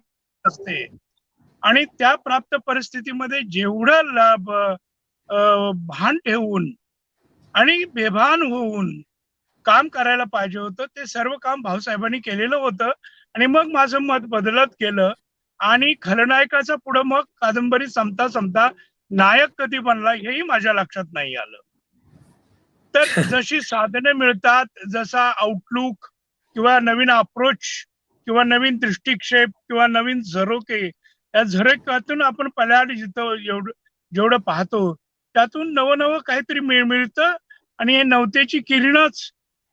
[SPEAKER 2] असते. आणि त्या प्राप्त परिस्थितीमध्ये जेवढं भान ठेवून आणि बेभान होऊन काम करायला पाहिजे होतं, ते सर्व काम भाऊसाहेबांनी केलेलं होतं. आणि मग माझं मत बदलत गेलं आणि खलनायकाचा पुढं मग कादंबरी संपता संपता नायक कधी बनला हेही माझ्या लक्षात नाही आलं. तर जशी साधने मिळतात, जसा आउटलुक किंवा नवीन अप्रोच किंवा नवीन दृष्टिक्षेप किंवा नवीन झरोके, या झरोक्यातून आपण पल्याड जिथं जेवढं पाहतो त्यातून नवं काहीतरी मिळतं. आणि हे नवतेची किरणच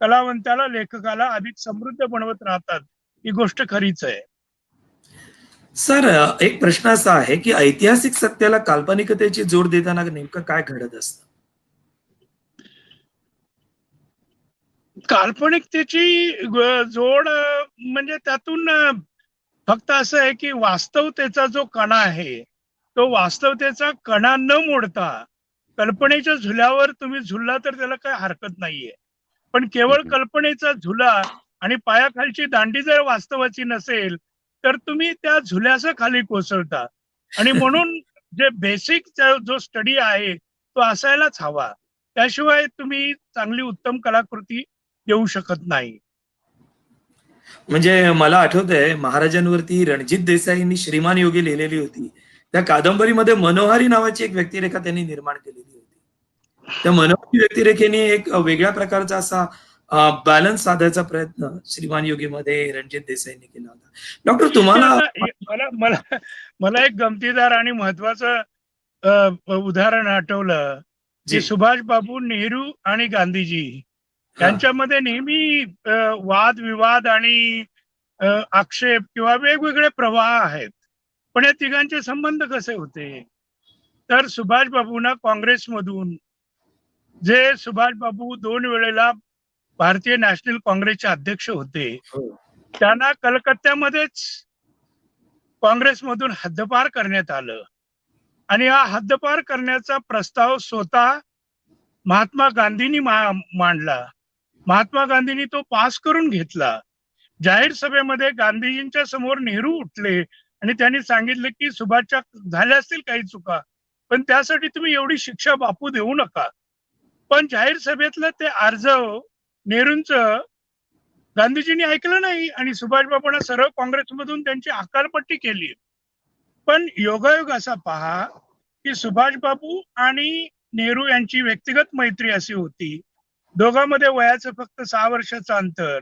[SPEAKER 2] कलावंताला, लेखकाला अधिक समृद्ध बनवत राहतात. ही गोष्ट खरीच आहे.
[SPEAKER 1] सर एक प्रश्न असा आहे, की ऐतिहासिक सत्याला काल्पनिकतेची जोड देताना नेमकं काय घडत असतं?
[SPEAKER 2] काल्पनिकतेची जोड म्हणजे त्यातून फक्त असं आहे की वास्तवतेचा जो कणा आहे, तो वास्तवतेचा कणा न मोडता कल्पनेच्या झुल्यावर तुम्ही झुलला तर त्याला काही हरकत नाहीये. पण केवळ
[SPEAKER 3] हं,
[SPEAKER 2] कल्पनेचा झुला आणि पायाखालची दांडी जर वास्तवाची नसेल, तर तुम्ही त्या झुल्याच्या खाली कोसळता. आणि म्हणून जे बेसिक जो स्टडी आहे, तो असायलाच हवा. त्याशिवाय तुम्ही चांगली उत्तम कलाकृती देऊ शकत नाही.
[SPEAKER 1] म्हणजे मला आठवतंय महाराजांवरती रणजित देसाईंनी श्रीमान योगी लिहिलेली होती. त्या कादंबरीमध्ये मनोहारी नावाची एक व्यक्तिरेखा त्यांनी निर्माण केलेली होती. त्या मनोहारी व्यक्तिरेखेने एक वेगळ्या प्रकारचा असा बॅलन्स साधायचा प्रयत्न श्रीमान योगीमध्ये रणजित देसाईंनी केला होता. डॉक्टर
[SPEAKER 2] ते
[SPEAKER 1] तुम्हाला
[SPEAKER 2] आता मला मला मला एक गमतीदार आणि महत्वाचं उदाहरण आठवलं, की
[SPEAKER 1] जी.
[SPEAKER 2] सुभाष बाबू नेहरू आणि गांधीजी
[SPEAKER 1] हां.
[SPEAKER 2] यांच्यामध्ये नेहमी वाद-विवाद आणि आक्षेप किंवा वेगवेगळे प्रवाह आहेत. पण या तिघांचे संबंध कसे होते? तर सुभाष बाबूंना काँग्रेसमधून, जे सुभाष बाबू 2 वेळेला भारतीय नॅशनल काँग्रेसचे अध्यक्ष होते,
[SPEAKER 1] हो.
[SPEAKER 2] त्यांना कलकत्त्यामध्येच काँग्रेसमधून हद्दपार करण्यात आलं. आणि हा हद्दपार करण्याचा प्रस्ताव स्वतः महात्मा गांधींनी मांडला. महात्मा गांधींनी तो पास करून घेतला. जाहीर सभेमध्ये गांधीजींच्या समोर नेहरू उठले आणि त्यांनी सांगितले, की सुभाषच्या झाल्या असतील काही चुका, पण त्यासाठी तुम्ही एवढी शिक्षा बापू देऊ नका. पण जाहीर सभेतलं ते आर्जव नेहरूंचं गांधीजींनी ऐकलं नाही आणि सुभाषबाबूंना सरळ काँग्रेसमधून त्यांची हकालपट्टी केली. पण योगायोग असा पहा, की सुभाषबाबू आणि नेहरू यांची व्यक्तिगत मैत्री अशी होती. दोघांमध्ये वयाचं फक्त 6 वर्षाचं अंतर.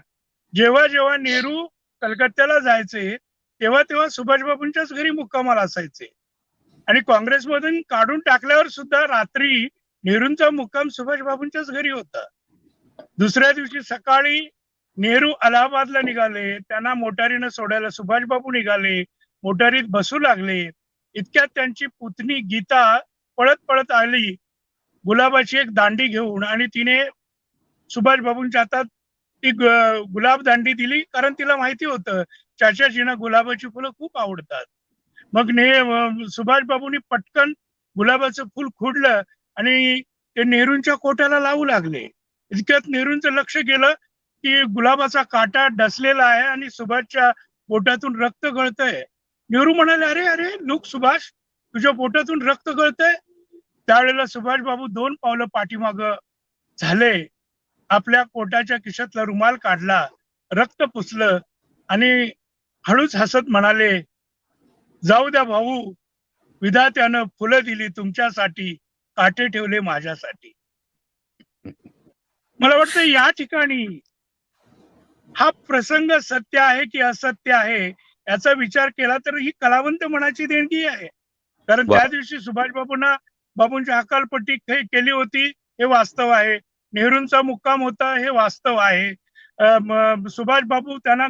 [SPEAKER 2] जेव्हा नेहरू कलकत्त्याला जायचे, तेव्हा सुभाषबाबूंच्याच घरी मुक्कामाला असायचे. आणि काँग्रेसमधून काढून टाकल्यावर सुद्धा रात्री नेहरूंचा मुक्काम सुभाषबाबूंच्याच घरी होता. दुसऱ्या दिवशी सकाळी नेहरू अलाहाबादला निघाले. त्यांना मोटारीनं सोडायला सुभाषबाबू निघाले. मोटारीत बसू लागले. इतक्यात त्यांची पुतणी गीता पळत पळत आली गुलाबाची एक दांडी घेऊन आणि तिने सुभाष बाबूंच्या हातात ती गुलाब दांडी दिली, कारण तिला माहिती होतं चाचाजींना गुलाबाची फुलं खूप आवडतात. मग सुभाष बाबूंनी पटकन गुलाबाचं फुल खुडलं आणि ते नेहरूंच्या कोट्याला लावू लागले. इतक्यात नेहरूंचं लक्ष गेलं की गुलाबाचा काटा डसलेला आहे आणि सुभाषच्या पोटातून रक्त गळतंय. नेहरू म्हणाले, अरे अरे लुक सुभाष, तुझ्या पोटातून रक्त गळतंय. त्यावेळेला सुभाष बाबू 2 पावलं पाठीमाग झाले, आपल्या कोटाच्या खिशातला रुमाल काढला, रक्त पुसलं आणि हळूच हसत म्हणाले, जाऊ द्या भाऊ, विधात्यानं फुलं दिली तुमच्यासाठी, काटे ठेवले माझ्यासाठी. मला वाटतं या ठिकाणी हा प्रसंग सत्य आहे की असत्य आहे याचा विचार केला तर ही कलावंत मनाची देणगी आहे. कारण त्या दिवशी सुभाष बाबूंची हकालपट्टी केली होती हे वास्तव आहे. नेहरूंचा मुक्काम होता हे वास्तव आहे. सुभाष बाबू त्यांना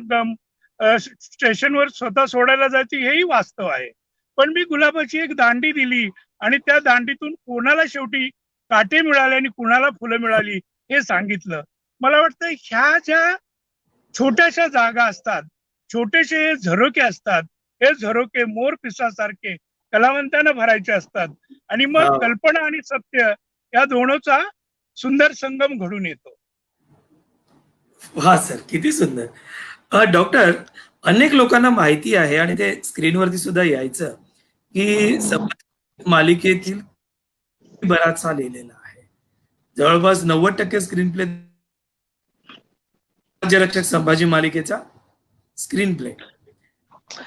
[SPEAKER 2] स्टेशनवर स्वतः सोडायला जायची हेही वास्तव आहे. पण मी गुलाबाची एक दांडी दिली आणि त्या दांडीतून कोणाला शेवटी काटे मिळाले आणि कुणाला फुलं मिळाली हे सांगितलं. मला वाटतं ह्या ज्या छोट्याशा जागा असतात, छोटेसे हे झरोके असतात, हे झरोके मोर पिसासारखे कलावंतांना भरायचे असतात आणि मग कल्पना आणि सत्य या दोनोचा सुंदर संगम घडून येतो.
[SPEAKER 1] हा सर, किती सुंदर. डॉक्टर, अनेक लोकांना माहिती आहे आणि ते स्क्रीनवरती सुद्धा यायचं की मालिकेतील बराचसा लिहिलेला आहे. जवळपास 90% स्क्रीन प्ले राज्यरक्षक संभाजी मालिकेचा स्क्रीन प्ले.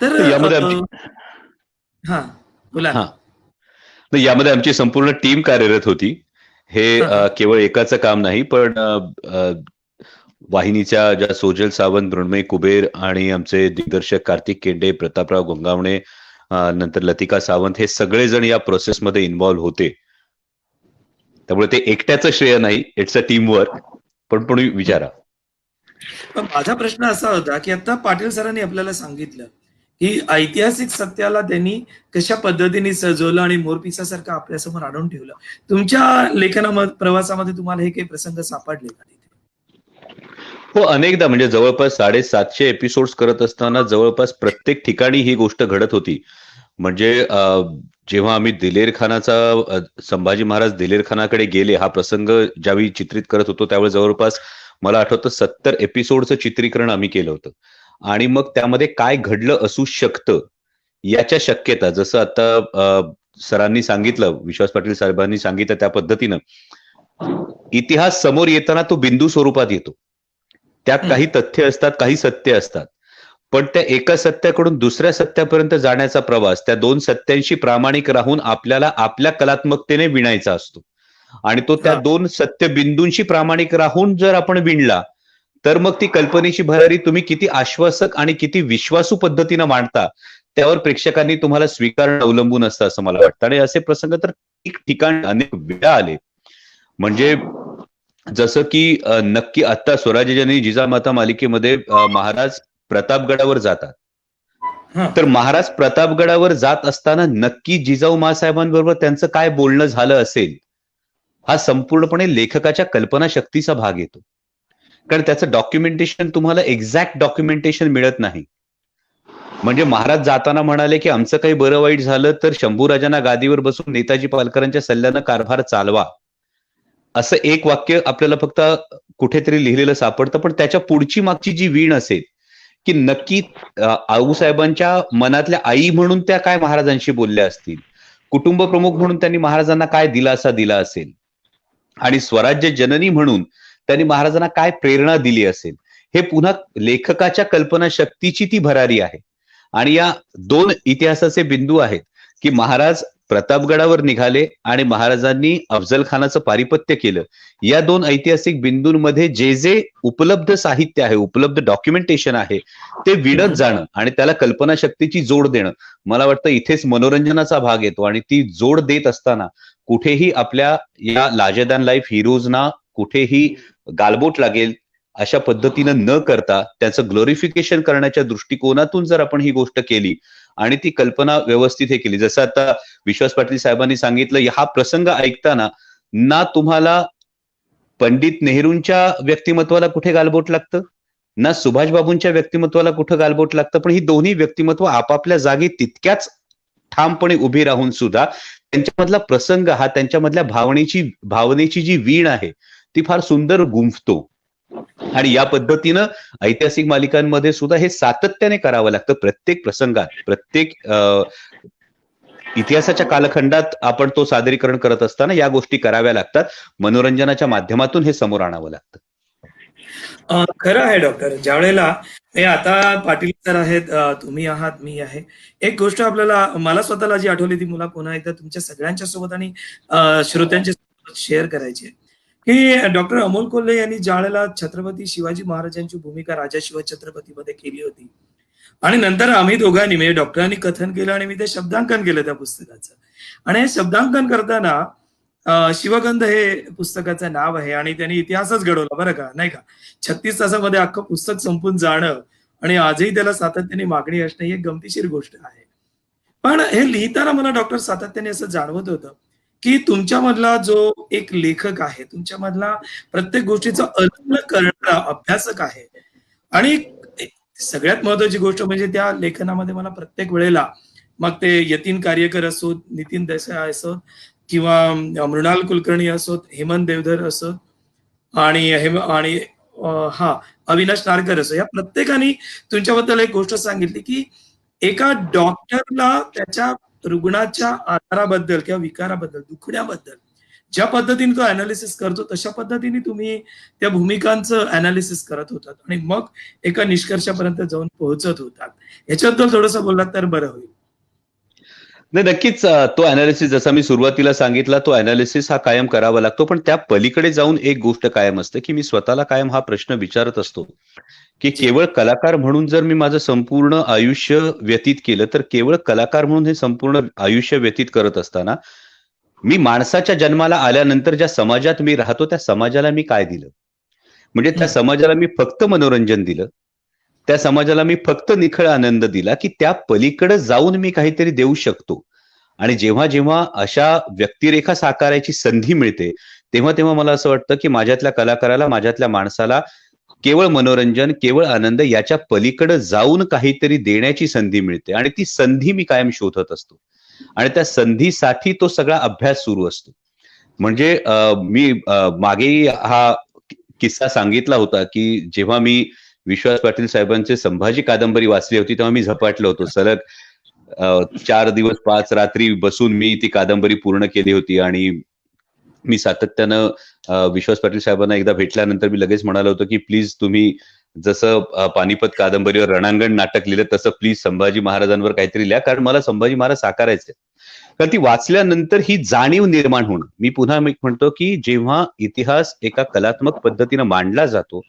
[SPEAKER 1] तर हा बोला.
[SPEAKER 3] यामध्ये आमची संपूर्ण टीम कार्यरत होती. हे केवळ एकाचं काम नाही, पण वाहिनीच्या ज्या सोजल सावंत, मृण्मयी कुबेर आणि आमचे दिग्दर्शक कार्तिक केंडे, प्रतापराव गोंगावणे, नंतर लतिका सावंत, हे सगळेजण या प्रोसेसमध्ये इन्व्हॉल्व्ह होते. त्यामुळे ते एकट्याचं श्रेय नाही, इट्स अ टीम वर्क. पण विचारा.
[SPEAKER 1] माझा प्रश्न असा होता की आता पाटील सरांनी आपल्याला सांगितलं की ऐतिहासिक सत्याला त्यांनी कशा पद्धतीने सजवलं आणि मोरपिसासारखं आपल्यासमोर आणून ठेवलं. तुमच्या लेखनामध्ये, प्रवासामध्ये तुम्हाला हे काही प्रसंग सापडले का?
[SPEAKER 3] हो, अनेकदा. म्हणजे जवळपास 750 एपिसोड्स करत असताना जवळपास प्रत्येक ठिकाणी ही गोष्ट घडत होती. म्हणजे जेव्हा आम्ही दिलेर खानाचा, संभाजी महाराज दिलेर खानाकडे गेले, हा प्रसंग ज्यावेळी चित्रित करत होतो त्यावेळी जवळपास मला आठवतं 70 एपिसोडचं चित्रीकरण आम्ही केलं होतं. आणि मग त्यामध्ये काय घडलं असू शकतं याच्या शक्यता, जसं आता सरांनी सांगितलं, विश्वास पाटील साहेबांनी सांगितलं त्या पद्धतीनं, इतिहास समोर येताना तो बिंदू स्वरूपात येतो. त्यात काही तथ्य असतात, काही सत्य असतात, पण त्या एका सत्याकडून दुसऱ्या सत्यापर्यंत जाण्याचा प्रवास त्या 2 सत्यांशी प्रामाणिक राहून आपल्याला आपल्या कलात्मकतेने विणायचा असतो. आणि तो त्या 2 सत्य बिंदूंशी प्रामाणिक राहून जर आपण विणला तर मग ती कल्पनेची भरारी तुम्ही किती आश्वासक आणि किती विश्वासू पद्धतीनं मांडता त्यावर प्रेक्षकांनी तुम्हाला स्वीकारणं अवलंबून असतं असं मला वाटतं. आणि असे प्रसंग तर एक ठिकाणी अनेक वेळा आले. म्हणजे जसं की नक्की आता स्वराज्यजननी जिजामाता मालिकेमध्ये महाराज प्रतापगडावर जातात. तर महाराज प्रतापगडावर जात असताना नक्की जिजाऊ माँसाहेबांबरोबर त्यांचं काय बोलणं झालं असेल, हा संपूर्णपणे लेखकाच्या कल्पनाशक्तीचा भाग येतो. कारण त्याचं डॉक्युमेंटेशन, तुम्हाला एक्झॅक्ट डॉक्युमेंटेशन मिळत नाही. म्हणजे महाराज जाताना म्हणाले की आमचं काही बरं वाईट झालं तर शंभूराजांना गादीवर बसून नेताजी पालकरांच्या सल्ल्यानं कारभार चालवा, असं एक वाक्य आपल्याला फक्त कुठेतरी लिहिलेलं सापडतं. पण त्याच्या पुढची मागची जी वीण असेल की नक्की आऊसाहेबांच्या मनातल्या आई म्हणून त्या काय महाराजांशी बोलल्या असतील, कुटुंब प्रमुख म्हणून त्यांनी महाराजांना काय दिलासा दिला असेल, आणि स्वराज्य जननी म्हणून त्यांनी महाराजांना काय प्रेरणा दिली असेल, हे पुन्हा लेखकाच्या कल्पनाशक्तीची ती भरारी आहे. आणि या 2 इतिहासाचे बिंदू आहेत की महाराज प्रतापगडावर निघाले आणि महाराजांनी अफजल खानाचं पारिपत्य केलं. या 2 ऐतिहासिक बिंदूंमध्ये जे जे उपलब्ध साहित्य आहे, उपलब्ध डॉक्युमेंटेशन आहे, ते विणत जाणं आणि त्याला कल्पनाशक्तीची जोड देणं, मला वाटतं इथेच मनोरंजनाचा भाग येतो. आणि ती जोड देत असताना कुठेही आपल्या या लार्जर दॅन लाईफ हिरोजना कुठेही गालबोट लागेल अशा पद्धतीनं न करता त्याचं ग्लोरिफिकेशन करण्याच्या दृष्टिकोनातून जर आपण ही गोष्ट केली आणि ती कल्पना व्यवस्थित हे केली, जसं आता विश्वास पाटील साहेबांनी सांगितलं, हा प्रसंग ऐकताना ना तुम्हाला पंडित नेहरूंच्या व्यक्तिमत्वाला कुठे गालबोट लागतं, ना सुभाषबाबूंच्या व्यक्तिमत्वाला कुठं गालबोट लागतं, पण ही दोन्ही व्यक्तिमत्व आपापल्या जागी तितक्याच ठामपणे उभी राहून सुद्धा त्यांच्यामधला प्रसंग हा त्यांच्यामधल्या भावनेची जी वीण आहे ती फार सुंदर गुंफतो. आणि या पद्धतीनं ऐतिहासिक मालिकांमध्ये सुद्धा हे सातत्याने करावं लागतं. प्रत्येक प्रसंगात, प्रत्येक इतिहासाच्या कालखंडात आपण तो सादरीकरण करत असताना या गोष्टी कराव्या लागतात. मनोरंजनाच्या माध्यमातून हे समोर आणावं लागतं.
[SPEAKER 1] खरं आहे डॉक्टर. ज्यावेळेला हे आता पाटील सर आहेत, तुम्ही आहात, मी आहे. एक गोष्ट मला स्वतःला जी आठवली ती मला पुन्हा एकदा तुमच्या सगळ्यांच्या सोबत आणि श्रोत्यांच्या सोबत शेअर करायची आहे, की डॉक्टर अमोल कोल्हे यांनी ज्यावेळेला छत्रपती शिवाजी महाराजांची भूमिका राजा शिवछत्रपतीमध्ये केली होती आणि नंतर आम्ही दोघांनी म्हणजे डॉक्टरांनी कथन केलं आणि मी ते शब्दांकन केलं त्या पुस्तकाचं. आणि हे शब्दांकन करताना शिवगंध हे पुस्तकाचं नाव आहे आणि त्यांनी इतिहासच घडवला बरं का, नाही का? 36 तासामध्ये अख्खं पुस्तक संपून जाणं आणि आजही त्याला सातत्याने मागणी असणं ही एक गमतीशीर गोष्ट आहे. पण हे लिहिताना मला डॉक्टर सातत्याने असं जाणवत होतं, की तुमच्यामधला जो एक लेखक आहे, तुमच्यामधला प्रत्येक गोष्टीचं अध्ययन करणारा अभ्यासक आहे आणि सगळ्यात महत्वाची गोष्ट म्हणजे त्या लेखनामध्ये मला प्रत्येक वेळेला मग ते यतीन कार्यकर असोत, नितीन देसाई असोत किंवा मृणाल कुलकर्णी असोत, हेमंत देवधर असोत आणि अविनाश नारकर असो, या प्रत्येकाने तुमच्याबद्दल एक गोष्ट सांगितली, की एका डॉक्टरला त्याच्या रुग्णाच्या आजाराबद्दल किंवा विकाराबद्दल, दुखण्याबद्दल ज्या पद्धतीने तो अनालिसिस करतो तशा पद्धतीने तुम्ही त्या भूमिकांचं अनालिसिस करत होतात आणि मग एका निष्कर्षापर्यंत जाऊन पोहोचत होतात. याच्याबद्दल थोडंसं बोललात तर बरं होईल.
[SPEAKER 3] नाही, नक्कीच तो अनालिसिस जसा मी सुरुवातीला सांगितला, तो अनालिसिस हा कायम करावा लागतो. पण त्या पलीकडे जाऊन एक गोष्ट कायम असते, की मी स्वतःला कायम हा प्रश्न विचारत असतो, की केवळ कलाकार म्हणून जर मी माझं संपूर्ण आयुष्य व्यतीत केलं, तर केवळ कलाकार म्हणून हे संपूर्ण आयुष्य व्यतीत करत असताना मी माणसाच्या जन्माला आल्यानंतर ज्या समाजात मी राहतो, त्या समाजाला मी काय दिलं? म्हणजे त्या समाजाला मी फक्त मनोरंजन दिलं, त्या समाजाला मी फक्त निखळ आनंद दिला, की त्या पलीकडे जाऊन मी काहीतरी देऊ शकतो. आणि जेव्हा जेव्हा अशा व्यक्तिरेखा साकारायची संधी मिळते, तेव्हा तेव्हा मला असं वाटतं, की माझ्यातल्या कलाकाराला, माझ्यातल्या माणसाला केवळ मनोरंजन, केवळ आनंद याच्या पलीकडे जाऊन काहीतरी देण्याची संधी मिळते आणि ती संधी मी कायम शोधत असतो. आणि त्या संधीसाठी तो सगळा अभ्यास सुरू असतो. म्हणजे मी मागेही हा किस्सा सांगितला होता, की जेव्हा मी विश्वास पाटील साहेबांचे संभाजी कादंबरी वाचली होती, तेव्हा मी झपाटलो होतो. सलग 4 दिवस 5 रात्री बसून मी ती कादंबरी पूर्ण केली होती आणि मी सातत्यानं विश्वास पाटील साहेबांना एकदा भेटल्यानंतर मी लगेच म्हणालो होतो, की प्लीज तुम्ही जसं पानिपत कादंबरीवर रणांगण नाटक लिहिलं तसं प्लीज संभाजी महाराजांवर काहीतरी लिहा, कारण मला संभाजी महाराज साकारायचे. तर ती वाचल्यानंतर ही जाणीव निर्माण होणं. मी पुन्हा म्हणतो, की जेव्हा इतिहास एका कलात्मक पद्धतीनं मांडला जातो,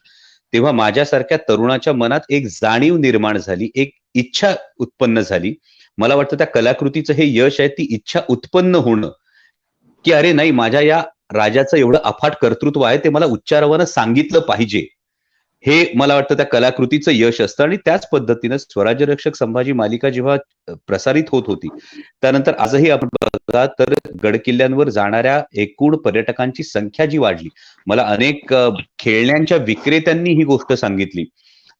[SPEAKER 3] तेव्हा माझ्यासारख्या तरुणाच्या मनात एक जाणीव निर्माण झाली, एक इच्छा उत्पन्न झाली. मला वाटतं त्या कलाकृतीचं हे यश आहे, ती इच्छा उत्पन्न होणं, की अरे नाही, माझ्या या राजाचं एवढं अफाट कर्तृत्व आहे, ते मला उच्चारावानं सांगितलं पाहिजे. हे मला वाटतं त्या कलाकृतीचं यश असतं आणि त्याच पद्धतीनं स्वराज्य रक्षक संभाजी मालिका जेव्हा प्रसारित होत होती, त्यानंतर आजही आपण बघा तर गडकिल्ल्यांवर जाणाऱ्या एकूण पर्यटकांची संख्या जी वाढली. मला अनेक खेळण्यांच्या विक्रेत्यांनी ही गोष्ट सांगितली,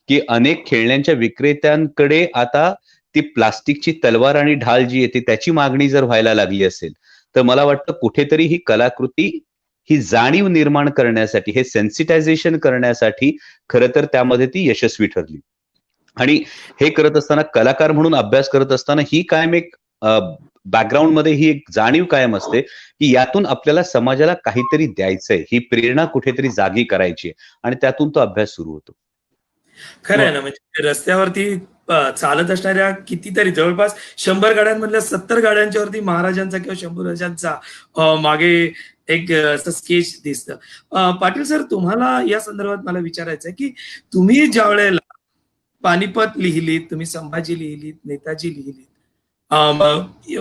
[SPEAKER 3] की अनेक खेळण्यांच्या विक्रेत्यांकडे आता ती प्लास्टिकची तलवार आणि ढाल जी येते त्याची मागणी जर व्हायला लागली असेल, तर मला वाटतं कुठेतरी ही कलाकृती ही जाणीव निर्माण करण्यासाठी, हे सेन्सिटायझेशन करण्यासाठी खरं तर त्यामध्ये ती यशस्वी ठरली. आणि हे करत असताना, कलाकार म्हणून अभ्यास करत असताना ही कायम एक बॅकग्राऊंड मध्ये ही एक जाणीव कायम असते, की यातून आपल्याला समाजाला काहीतरी द्यायचंय, ही प्रेरणा कुठेतरी जागी करायची आणि त्यातून तो अभ्यास सुरू होतो.
[SPEAKER 1] खरं आहे ना, म्हणजे रस्त्यावरती चालत असणाऱ्या कितीतरी जवळपास 100 गाड्यांमधल्या 70 गाड्यांच्या वरती महाराजांचा किंवा शंभूराजांचा मागे एक असं स्केच दिसतं. पाटील सर, तुम्हाला या संदर्भात मला विचारायचं आहे, की तुम्ही ज्यावेळेला पानिपत लिहिलीत, तुम्ही संभाजी लिहिलीत, नेताजी लिहिलीत,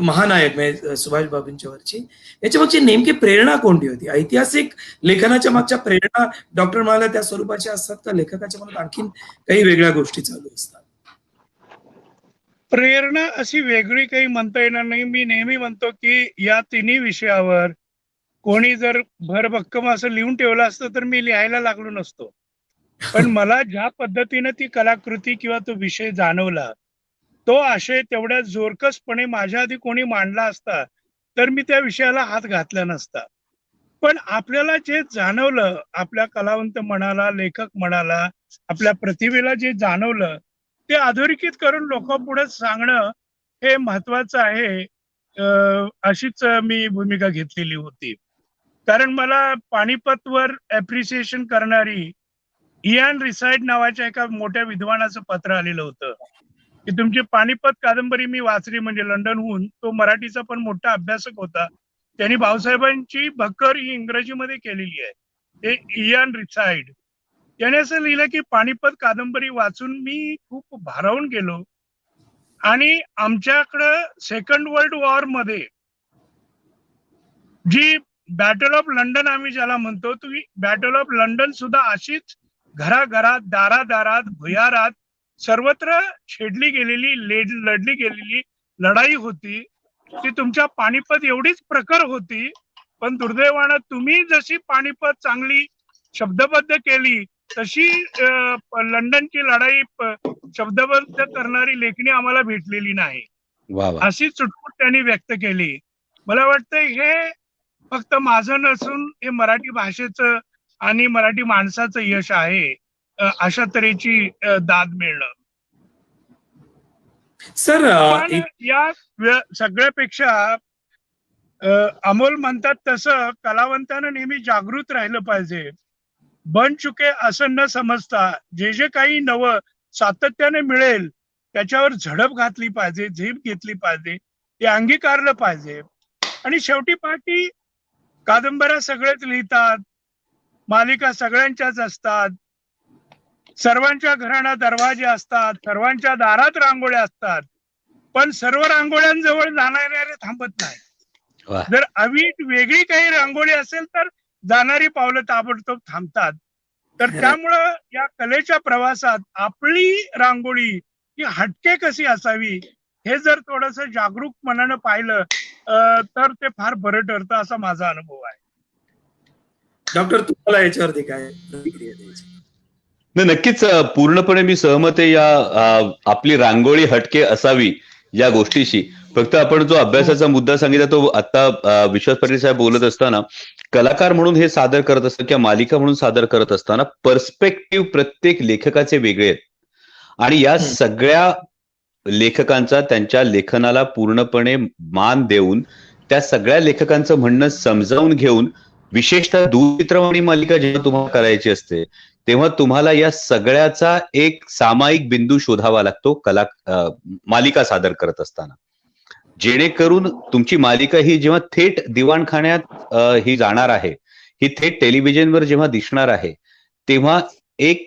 [SPEAKER 1] महानायक म्हणजे सुभाष बाबूंच्या वरची, याच्या मागची नेमकी प्रेरणा कोणती होती? ऐतिहासिक लेखनाच्या मागच्या प्रेरणा डॉक्टर म्हणाल्या त्या स्वरूपाच्या असतात का लेखकाच्या मनात आणखीन काही वेगळ्या गोष्टी चालू असतात?
[SPEAKER 2] प्रेरणा अशी वेगळी काही म्हणता येणार नाही. मी नेहमी म्हणतो, की या तिन्ही विषयावर कोणी जर भरभक्कम असं लिहून ठेवलं असतं तर मी लिहायला लागलो नसतो. पण मला ज्या पद्धतीने ती कलाकृती किंवा तो विषय जाणवला, तो आशय तेवढ्या जोरकसपणे माझ्या आधी कोणी मांडला असता तर मी त्या विषयाला हात घातला नसता. पण आपल्याला जे जाणवलं, आपल्या कलावंत मनाला, लेखक मनाला, आपल्या प्रतिभेला जे जाणवलं, ते अधोरेखित करून लोकांपुढे सांगणं हे महत्वाचं आहे. अशीच मी भूमिका घेतलेली होती. कारण मला पानिपतवर ॲप्रिसिएशन करणारी इयान रिसाईड नावाच्या एका मोठ्या विद्वानाचं पत्र आलेलं होतं, की तुमची पानिपत कादंबरी मी वाचली, म्हणजे लंडनहून. तो मराठीचा पण मोठा अभ्यासक होता. त्यांनी भाऊसाहेबांची भक्कर ही इंग्रजीमध्ये केलेली आहे. ते इयान रिसाईड त्याने असं लिहिलं की पानिपत कादंबरी वाचून मी खूप भारावून गेलो आणि आमच्याकडं सेकंड वर्ल्ड वॉर मध्ये जी बॅटल ऑफ लंडन आम्ही ज्याला म्हणतो, ती बॅटल ऑफ लंडन सुद्धा अशीच घराघरात, दारादारात, भुयारात सर्वत्र छेडली गेलेली, लढली गेलेली लढाई होती. ती तुमच्या पानिपत एवढीच प्रखर होती. पण दुर्दैवानं तुम्ही जशी पानिपत चांगली शब्दबद्ध केली, तशी लंडनची लढाई शब्दबद्ध करणारी लेखणी आम्हाला भेटलेली नाही.
[SPEAKER 3] वा वा.
[SPEAKER 2] अशी चुटकुट त्यांनी व्यक्त केली. मला वाटतं हे फक्त माझं नसून हे मराठी भाषेचं आणि मराठी माणसाचं यश आहे, अशा तऱ्हेची दाद मिळणं.
[SPEAKER 1] सर
[SPEAKER 2] पण या सगळ्यापेक्षा अमोल म्हणतात तसं कलावंतानं नेहमी जागृत राहिलं पाहिजे. बन चुके असं न समजता जे जे काही नवं सातत्याने मिळेल त्याच्यावर झडप घातली पाहिजे, झेप घेतली पाहिजे, ते अंगीकारलं पाहिजे. आणि शेवटी पाठी कादंबऱ्या सगळेच लिहितात, मालिका सगळ्यांच्याच असतात, सर्वांच्या घराणा दरवाजे असतात, सर्वांच्या दारात रांगोळ्या असतात, पण सर्व रांगोळ्यांजवळ जाणारे थांबत नाही.
[SPEAKER 3] वा.
[SPEAKER 2] जर अवीट वेगळी काही रांगोळी असेल तर जाणारी पावलं ताबडतोब थांबतात. तर त्यामुळं या कलेच्या प्रवासात आपली रांगोळी ही हटके कशी असावी हे जर थोडस जागरूक मनानं पाहिलं तर ते फार बरं ठरतं, असा माझा अनुभव आहे.
[SPEAKER 1] डॉक्टर, तुम्हाला याच्यावरती काय प्रतिक्रिया द्यायची?
[SPEAKER 3] नाही, नक्कीच पूर्णपणे मी सहमत आहे या आपली रांगोळी हटके असावी या गोष्टीशी. फक्त आपण जो अभ्यासाचा मुद्दा सांगितला तो आता विश्वास पाटील साहेब बोलत असताना, कलाकार म्हणून हे सादर करत असताना किंवा मालिका म्हणून सादर करत असताना पर्स्पेक्टिव्ह प्रत्येक लेखकाचे वेगळे आहेत आणि या सगळ्या लेखकांचा त्यांच्या लेखनाला पूर्णपणे मान देऊन त्या सगळ्या लेखकांचं म्हणणं समजावून घेऊन, विशेषतः दूरचित्रवाणी मालिका जेव्हा तुम्हाला करायची असते तेव्हा तुम्हाला या सगळ्याचा एक सामायिक बिंदू शोधावा लागतो मालिका सादर करत असताना, जेणेकरून तुमची मालिका ही जेव्हा थेट दिवाणखान्यात ही जाणार आहे, ही थेट टेलिव्हिजनवर जेव्हा दिसणार आहे, तेव्हा एक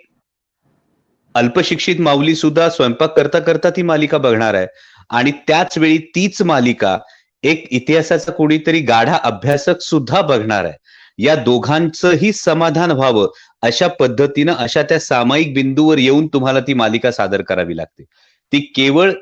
[SPEAKER 3] अल्पशिक्षित माऊली सुद्धा स्वयंपाक करता करता ती मालिका बघणार आहे आणि त्याच वेळी तीच मालिका एक इतिहासाचा कोणीतरी गाढा अभ्यासक सुद्धा बघणार आहे. या दोघांचंही समाधान व्हावं अशा पद्धतीनं, अशा त्या सामायिक बिंदूवर येऊन तुम्हाला ती मालिका सादर करावी लागते. ती केवळ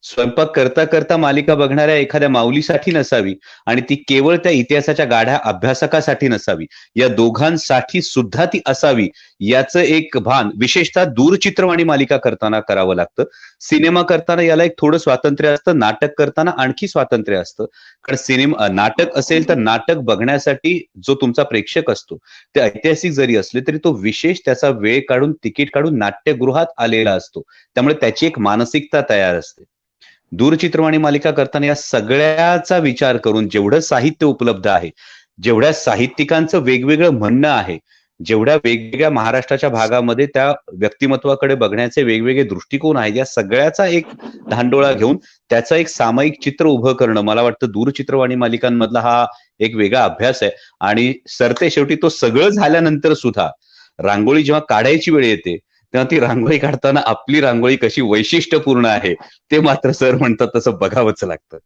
[SPEAKER 3] स्वयंपाक करता करता मालिका बघणाऱ्या एखाद्या माऊलीसाठी नसावी आणि ती केवळ त्या इतिहासाच्या गाढ्या अभ्यासकासाठी नसावी, या दोघांसाठी सुद्धा ती असावी याचं एक भान विशेषतः दूरचित्रवाणी मालिका करताना करावं लागतं. सिनेमा करताना याला एक थोडं स्वातंत्र्य असतं, नाटक करताना आणखी स्वातंत्र्य असतं. कारण नाटक असेल तर नाटक बघण्यासाठी जो तुमचा प्रेक्षक असतो ते ऐतिहासिक जरी असले तरी तो विशेष त्याचा वेळ काढून तिकीट काढून नाट्यगृहात आलेला असतो, त्यामुळे त्याची एक मानसिकता तयार असते. दूरचित्रवाणी मालिका करताना या सगळ्याचा विचार करून जेवढं साहित्य उपलब्ध आहे, जेवढ्या साहित्यिकांचं वेगवेगळं म्हणणं आहे, जेवढ्या वेगवेगळ्या महाराष्ट्राच्या भागामध्ये त्या व्यक्तिमत्वाकडे बघण्याचे वेगवेगळे दृष्टिकोन आहेत, या सगळ्याचा एक धांडोळा घेऊन त्याचं एक सामायिक चित्र उभं करणं, मला वाटतं दूरचित्रवाणी मालिकांमधला हा एक वेगळा अभ्यास आहे. आणि सरते शेवटी तो सगळं झाल्यानंतर सुद्धा रांगोळी जेव्हा काढायची वेळ येते तेव्हा ती रांगोळी काढताना आपली रांगोळी कशी वैशिष्ट्यपूर्ण आहे ते मात्र सर म्हणतात तसं बघावंच लागतं.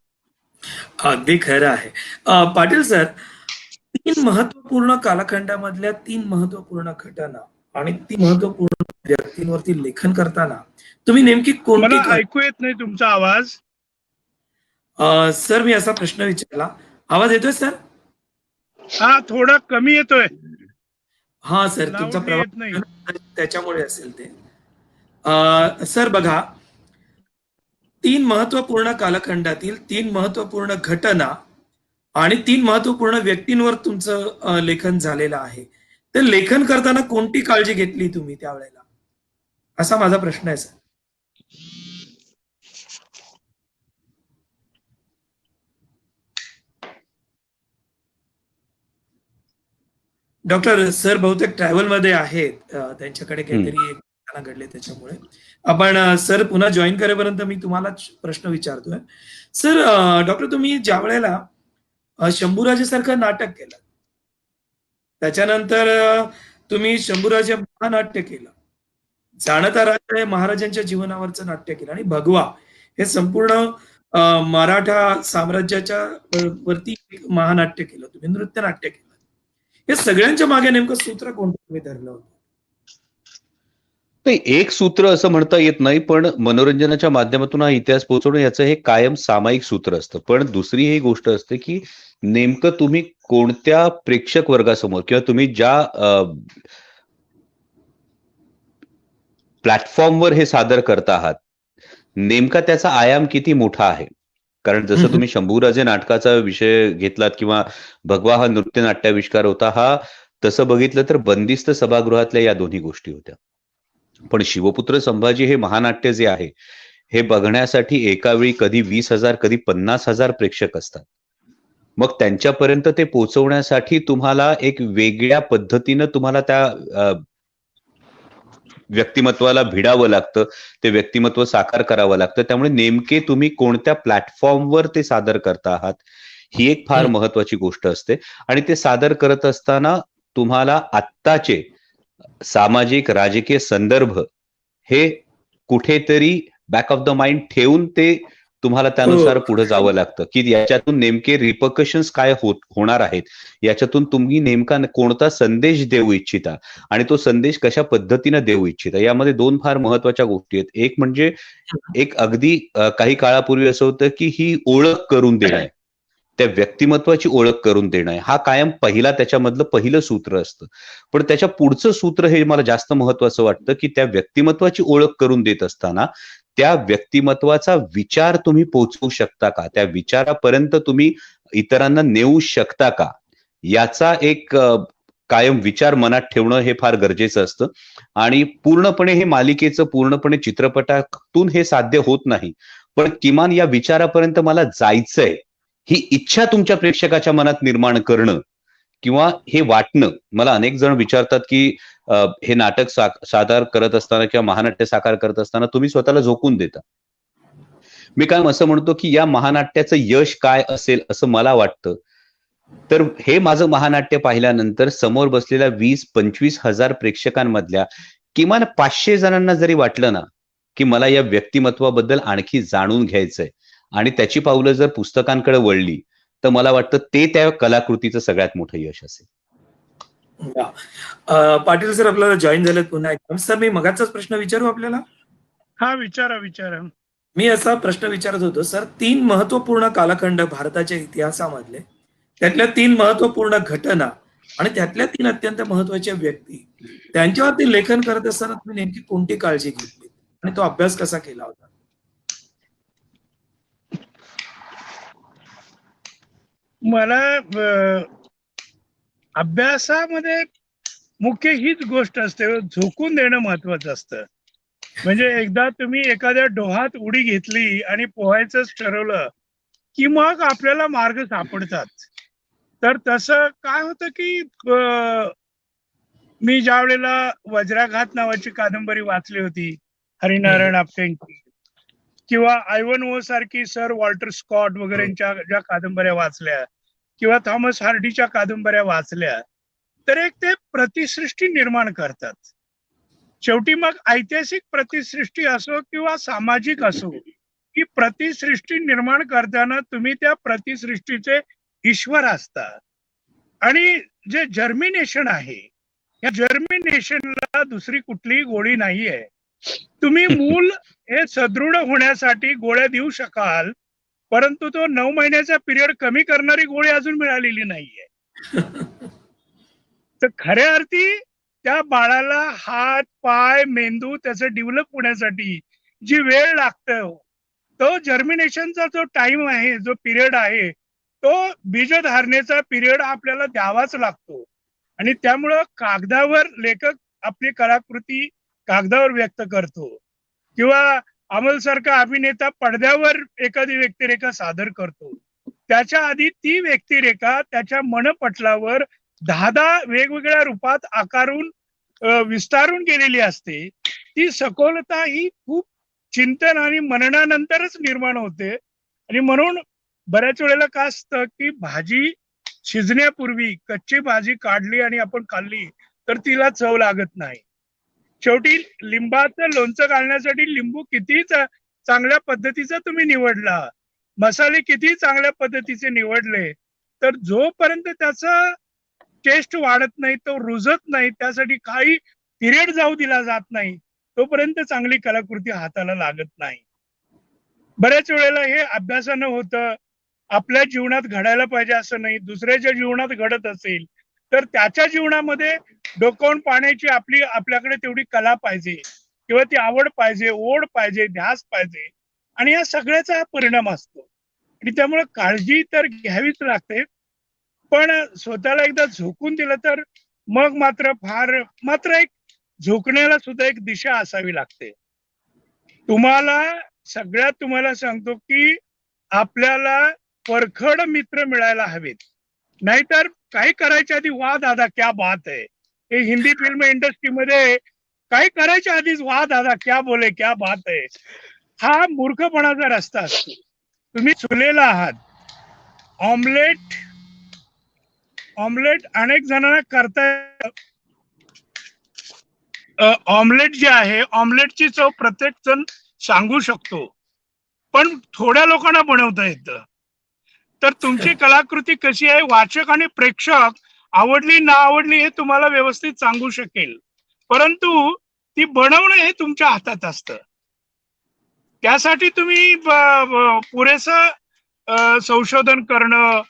[SPEAKER 1] अगदी खरं आहे. पाटील सर, 3 महत्वपूर्ण कालखंडामधल्या 3 महत्वपूर्ण घटना आणि 3 महत्वपूर्ण व्यक्तींवरती लेखन करताना तुम्ही नेमकी कोणती
[SPEAKER 2] मला ऐकू येत नाही तुमचा आवाज.
[SPEAKER 1] सर, मी असा प्रश्न विचारला. आवाज येतोय सर?
[SPEAKER 2] हा थोडा कमी येतोय,
[SPEAKER 1] हा सर, तुमचा
[SPEAKER 2] लाऊडली येत नाही.
[SPEAKER 1] प्रवास त्याच्यामुळे असेल ते. सर बघा, 3 महत्त्वपूर्ण कालखंडातील 3 महत्त्वपूर्ण घटना आणि 3 महत्त्वपूर्ण व्यक्तींवर तुमचं लेखन झालेलं आहे. तर लेखन करताना कोणती काळजी घेतली तुम्ही त्यावेळेला? असा माझा प्रश्न आहे सर. डॉक्टर सर बहुतेक ट्रॅव्हलमध्ये आहेत. त्यांच्याकडे
[SPEAKER 3] हम्म.
[SPEAKER 1] काहीतरी एक घटना घडली त्याच्यामुळे. आपण सर पुन्हा जॉइन करेपर्यंत मी तुम्हाला प्रश्न विचारतोय. सर डॉक्टर तुम्ही ज्यावेळेला शंभूराजेसारखं नाटक केलं, त्याच्यानंतर तुम्ही शंभूराजे महानाट्य केलं. जाणता राजा हे महाराजांच्या जीवनावरचं नाट्य केलं आणि भगवा हे संपूर्ण मराठा साम्राज्याच्या वरती एक महानाट्य केलं. तुम्ही नृत्य नाट्य केलं. हे सगळ्यांच्या मागे नेमकं सूत्र कोणतं तुम्ही धरलं होतं?
[SPEAKER 3] नाही, एक सूत्र असं म्हणता येत नाही, पण मनोरंजनाच्या माध्यमातून हा इतिहास पोहोचवणं याचं हे कायम सामायिक सूत्र असतं. पण दुसरी ही गोष्ट असते की नेमकं तुम्ही कोणत्या प्रेक्षक वर्गासमोर किंवा तुम्ही ज्या प्लॅटफॉर्मवर हे सादर करता आहात, नेमका त्याचा आयाम किती मोठा आहे. कारण जसं तुम्ही शंभूराजे नाटकाचा विषय घेतलात किंवा भगवा हा नृत्य नाट्याविष्कार होता, हा तसं बघितलं तर बंदिस्त सभागृहातल्या या दोन्ही गोष्टी होत्या. पण शिवपुत्र संभाजी हे महानाट्य जे आहे, हे बघण्यासाठी एका वेळी कधी 20,000 कधी 50,000 प्रेक्षक असतात. मग त्यांच्यापर्यंत ते पोहोचवण्यासाठी तुम्हाला एक वेगळ्या पद्धतीनं तुम्हाला त्या व्यक्तिमत्वाला भिडावं लागतं, ते व्यक्तिमत्व साकार करावं लागतं. त्यामुळे नेमके तुम्ही कोणत्या प्लॅटफॉर्मवर ते सादर करता आहात, ही एक फार महत्वाची गोष्ट असते. आणि ते सादर करत असताना तुम्हाला आत्ताचे सामाजिक राजकीय संदर्भ हे कुठेतरी बॅक ऑफ द माइंड ठेवून ते तुम्हाला त्यानुसार पुढे जावं लागतं, की याच्यातून नेमके रिपकशन्स काय होणार आहेत, याच्यातून तुम्ही नेमका कोणता संदेश देऊ इच्छिता आणि तो संदेश कशा पद्धतीने देऊ इच्छिता. यामध्ये दोन फार महत्वाच्या गोष्टी आहेत. एक म्हणजे एक अगदी काही काळापूर्वी असं होतं की ही ओळख करून देणं, त्या व्यक्तिमत्वाची ओळख करून देणं, हा कायम त्याच्यामधलं पहिलं सूत्र असतं. पण त्याच्या पुढचं सूत्र हे मला जास्त महत्वाचं वाटतं, की त्या व्यक्तिमत्वाची ओळख करून देत असताना त्या व्यक्तिमत्वाचा विचार तुम्ही पोहोचवू शकता का, त्या विचारापर्यंत तुम्ही इतरांना नेऊ शकता का, याचा एक कायम विचार मनात ठेवणं हे फार गरजेचं असतं. आणि पूर्णपणे हे मालिकेचं, पूर्णपणे चित्रपटातून हे साध्य होत नाही, पण किमान या विचारापर्यंत मला जायचंय ही इच्छा तुमच्या प्रेक्षकाच्या मनात निर्माण करणं किंवा हे वाटणं. मला अनेक जण विचारतात की हे नाटक सादर करत असताना किंवा महानाट्य साकार करत असताना तुम्ही स्वतःला झोकून देता. मी काय असं म्हणतो की या महानाट्याचं यश काय असेल असं मला वाटतं, तर हे माझं महानाट्य पाहिल्यानंतर समोर बसलेल्या 20-25 हजार प्रेक्षकांमधल्या किमान 500 जणांना जरी वाटलं ना की मला या व्यक्तिमत्वाबद्दल आणखी जाणून घ्यायचंय आणि त्याची पावलं जर पुस्तकांकडे वळली, तर मला वाटतं ते त्या कलाकृतीचं सगळ्यात मोठं यश असेल.
[SPEAKER 1] पाटील सर आपल्याला जॉईन झालेत पुन्हा एकदा. सर मी मगाचाच प्रश्न विचारू आपल्याला?
[SPEAKER 2] हा विचारा.
[SPEAKER 1] मी असा प्रश्न विचारत होतो सर, 3 महत्वपूर्ण कालखंड भारताच्या इतिहासामधले, त्यातल्या 3 महत्वपूर्ण घटना आणि त्यातल्या 3 अत्यंत महत्वाच्या व्यक्ती, त्यांच्यावरती लेखन करत असताना तुम्ही नेमकी कोणती काळजी घेतली आणि तो अभ्यास कसा केला होता?
[SPEAKER 2] मला अभ्यासामध्ये मुख्य हीच गोष्ट असते, झोकून देणं महत्वाचं असतं. म्हणजे एकदा तुम्ही एखाद्या डोहात उडी घेतली आणि पोहायचंच ठरवलं की मग आपल्याला मार्ग सापडतात. तर तसं काय होतं की मी ज्या वेळेला वज्राघात नावाची कादंबरी वाचली होती हरिनारायण आपटेंची, किंवा आयव्हन सारखी सर वॉल्टर स्कॉट वगैरेंच्या ज्या कादंबऱ्या वाचल्या, किंवा थॉमस हार्डीच्या कादंबऱ्या वाचल्या, तर एक ते प्रतिसृष्टी निर्माण करतात. शेवटी मग ऐतिहासिक प्रतिसृष्टी असो किंवा सामाजिक असो, ही प्रतिसृष्टी निर्माण करताना तुम्ही त्या प्रतिसृष्टीचे ईश्वर असता. आणि जे जर्मिनेशन आहे, या जर्मिनेशनला दुसरी कुठलीही गोळी नाहीये. तुम्ही मूल हे सदृढ होण्यासाठी गोळ्या देऊ शकाल, परंतु तो 9 महिन्याचा पिरियड कमी करणारी गोळी अजून मिळालेली नाहीये. तर खऱ्या अर्थी त्या बाळाला हात पाय मेंदू त्याचं डेव्हलप होण्यासाठी जी वेळ लागतो, तो जर्मिनेशनचा जो टाइम आहे, जो पिरियड आहे, तो बीजधारणेचा पिरियड आपल्याला द्यावाच लागतो. आणि त्यामुळं कागदावर लेखक आपली कलाकृती कागदावर व्यक्त करतो, किंवा अमोल सारखा अभिनेता पडद्यावर एखादी व्यक्तिरेखा सादर करतो. त्याच्या आधी ती व्यक्तिरेखा त्याच्या मनपटलावर 10 वेगवेगळ्या रूपात आकारून विस्तारून गेलेली असते. ती सखोलता ही खूप चिंतन आणि मननानंतरच निर्माण होते. आणि म्हणून बऱ्याच वेळेला काय असतं की भाजी शिजण्यापूर्वी कच्ची भाजी काढली आणि आपण खाल्ली तर तिला चव लागत नाही. शेवटी लिंबाचं लोणचं घालण्यासाठी लिंबू किती चांगल्या पद्धतीचा तुम्ही निवडला, मसाले किती चांगल्या पद्धतीचे निवडले, तर जोपर्यंत त्याचा टेस्ट वाढत नाही, तो रुजत नाही, त्यासाठी काही पिरियड जाऊ दिला जात नाही, तोपर्यंत चांगली कलाकृती हाताला लागत नाही. बऱ्याच वेळेला हे अभ्यासानं होतं. आपल्या जीवनात घडायला पाहिजे असं नाही, दुसऱ्याच्या जीवनात घडत असेल तर त्याच्या जीवनामध्ये डोकावून पाहण्याची आपल्याकडे तेवढी कला पाहिजे, किंवा ती आवड पाहिजे, ओढ पाहिजे, ध्यास पाहिजे. आणि या सगळ्याचा हा परिणाम असतो. आणि त्यामुळे काळजी तर घ्यावीच लागते, पण स्वतःला एकदा झोकून दिलं तर मग मात्र एक झोकण्याला सुद्धा एक दिशा असावी लागते. तुम्हाला सांगतो की आपल्याला परखड मित्र मिळायला हवेत, नाहीतर काही करायच्या आधी वाह दादा क्या बात है, हे हिंदी फिल्म इंडस्ट्रीमध्ये काही करायच्या आधीच वाह दादा क्या बोले क्या बात है, हा मूर्खपणाचा रस्ता असतो. तुम्ही चुलेला आहात. ऑमलेट अनेक जणांना करता. ऑमलेट जे आहे, ऑमलेटची चव प्रत्येक जण सांगू शकतो, पण थोड्या लोकांना बनवता येतं. तर तुमची कलाकृती कशी आहे, वाचक आणि प्रेक्षक आवडली ना आवडली हे तुम्हाला व्यवस्थित सांगू शकेल, परंतु ती बनवणं हे तुमच्या हातात असतं. त्यासाठी तुम्ही पुरेसं संशोधन करणं,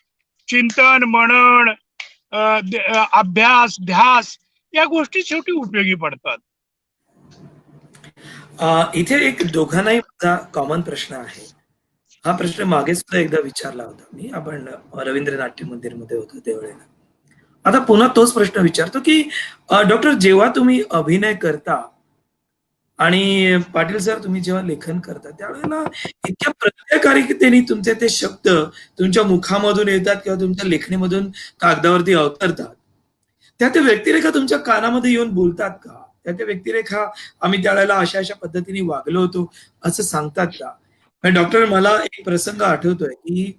[SPEAKER 2] चिंतन मनन, अभ्यास ध्यास या गोष्टी शेवटी उपयोगी पडतात.
[SPEAKER 1] इथे एक दोघांनाही माझा कॉमन प्रश्न आहे. हा प्रश्न मागे सुद्धा एकदा विचारला होता मी. आपण रवींद्र नाट्य मंदिरमध्ये होतो त्यावेळेला. आता पुन्हा तोच प्रश्न विचारतो, की डॉक्टर जेव्हा तुम्ही अभिनय करता आणि पाटील सर तुम्ही जेव्हा लेखन करता त्यावेळेला इतक्या प्रत्येकारितेने तुमचे ते शब्द तुमच्या मुखामधून येतात किंवा तुमच्या लेखणीमधून कागदावरती अवतरतात. त्या व्यक्तिरेखा तुमच्या कानामध्ये येऊन बोलतात का? त्या व्यक्तिरेखा आम्ही त्यावेळेला अशा पद्धतीने वागलो होतो असं सांगतात का? डॉक्टर मला एक प्रसंग आठवतोय, की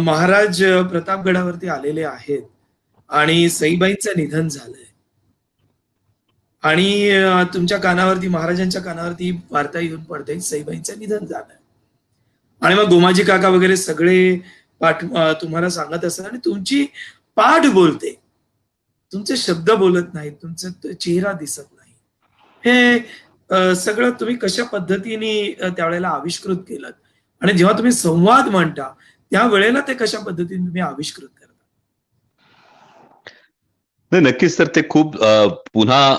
[SPEAKER 1] महाराज प्रतापगडावरती आलेले आहेत आणि सईबाईंचं निधन झालंय. आणि तुमच्या कानावरती महाराजांच्या कानावरती वार्ता येऊन पडते सईबाईंचं निधन झालंय. आणि मग गोमाजी काका वगैरे सगळे तुम्हाला सांगत असतात आणि तुमची पाठ बोलते, तुमचे शब्द बोलत नाहीत, तुमचा चेहरा दिसत नाही. हे सगळं तुम्ही कशा पद्धतीने त्यावेळेला आविष्कृत केलं, आणि जेव्हा तुम्ही संवाद म्हणता त्यावेळेला ते कशा पद्धतीने तुम्ही आविष्कृत करता?
[SPEAKER 3] नाही, नक्कीच. तर ते खूप पुन्हा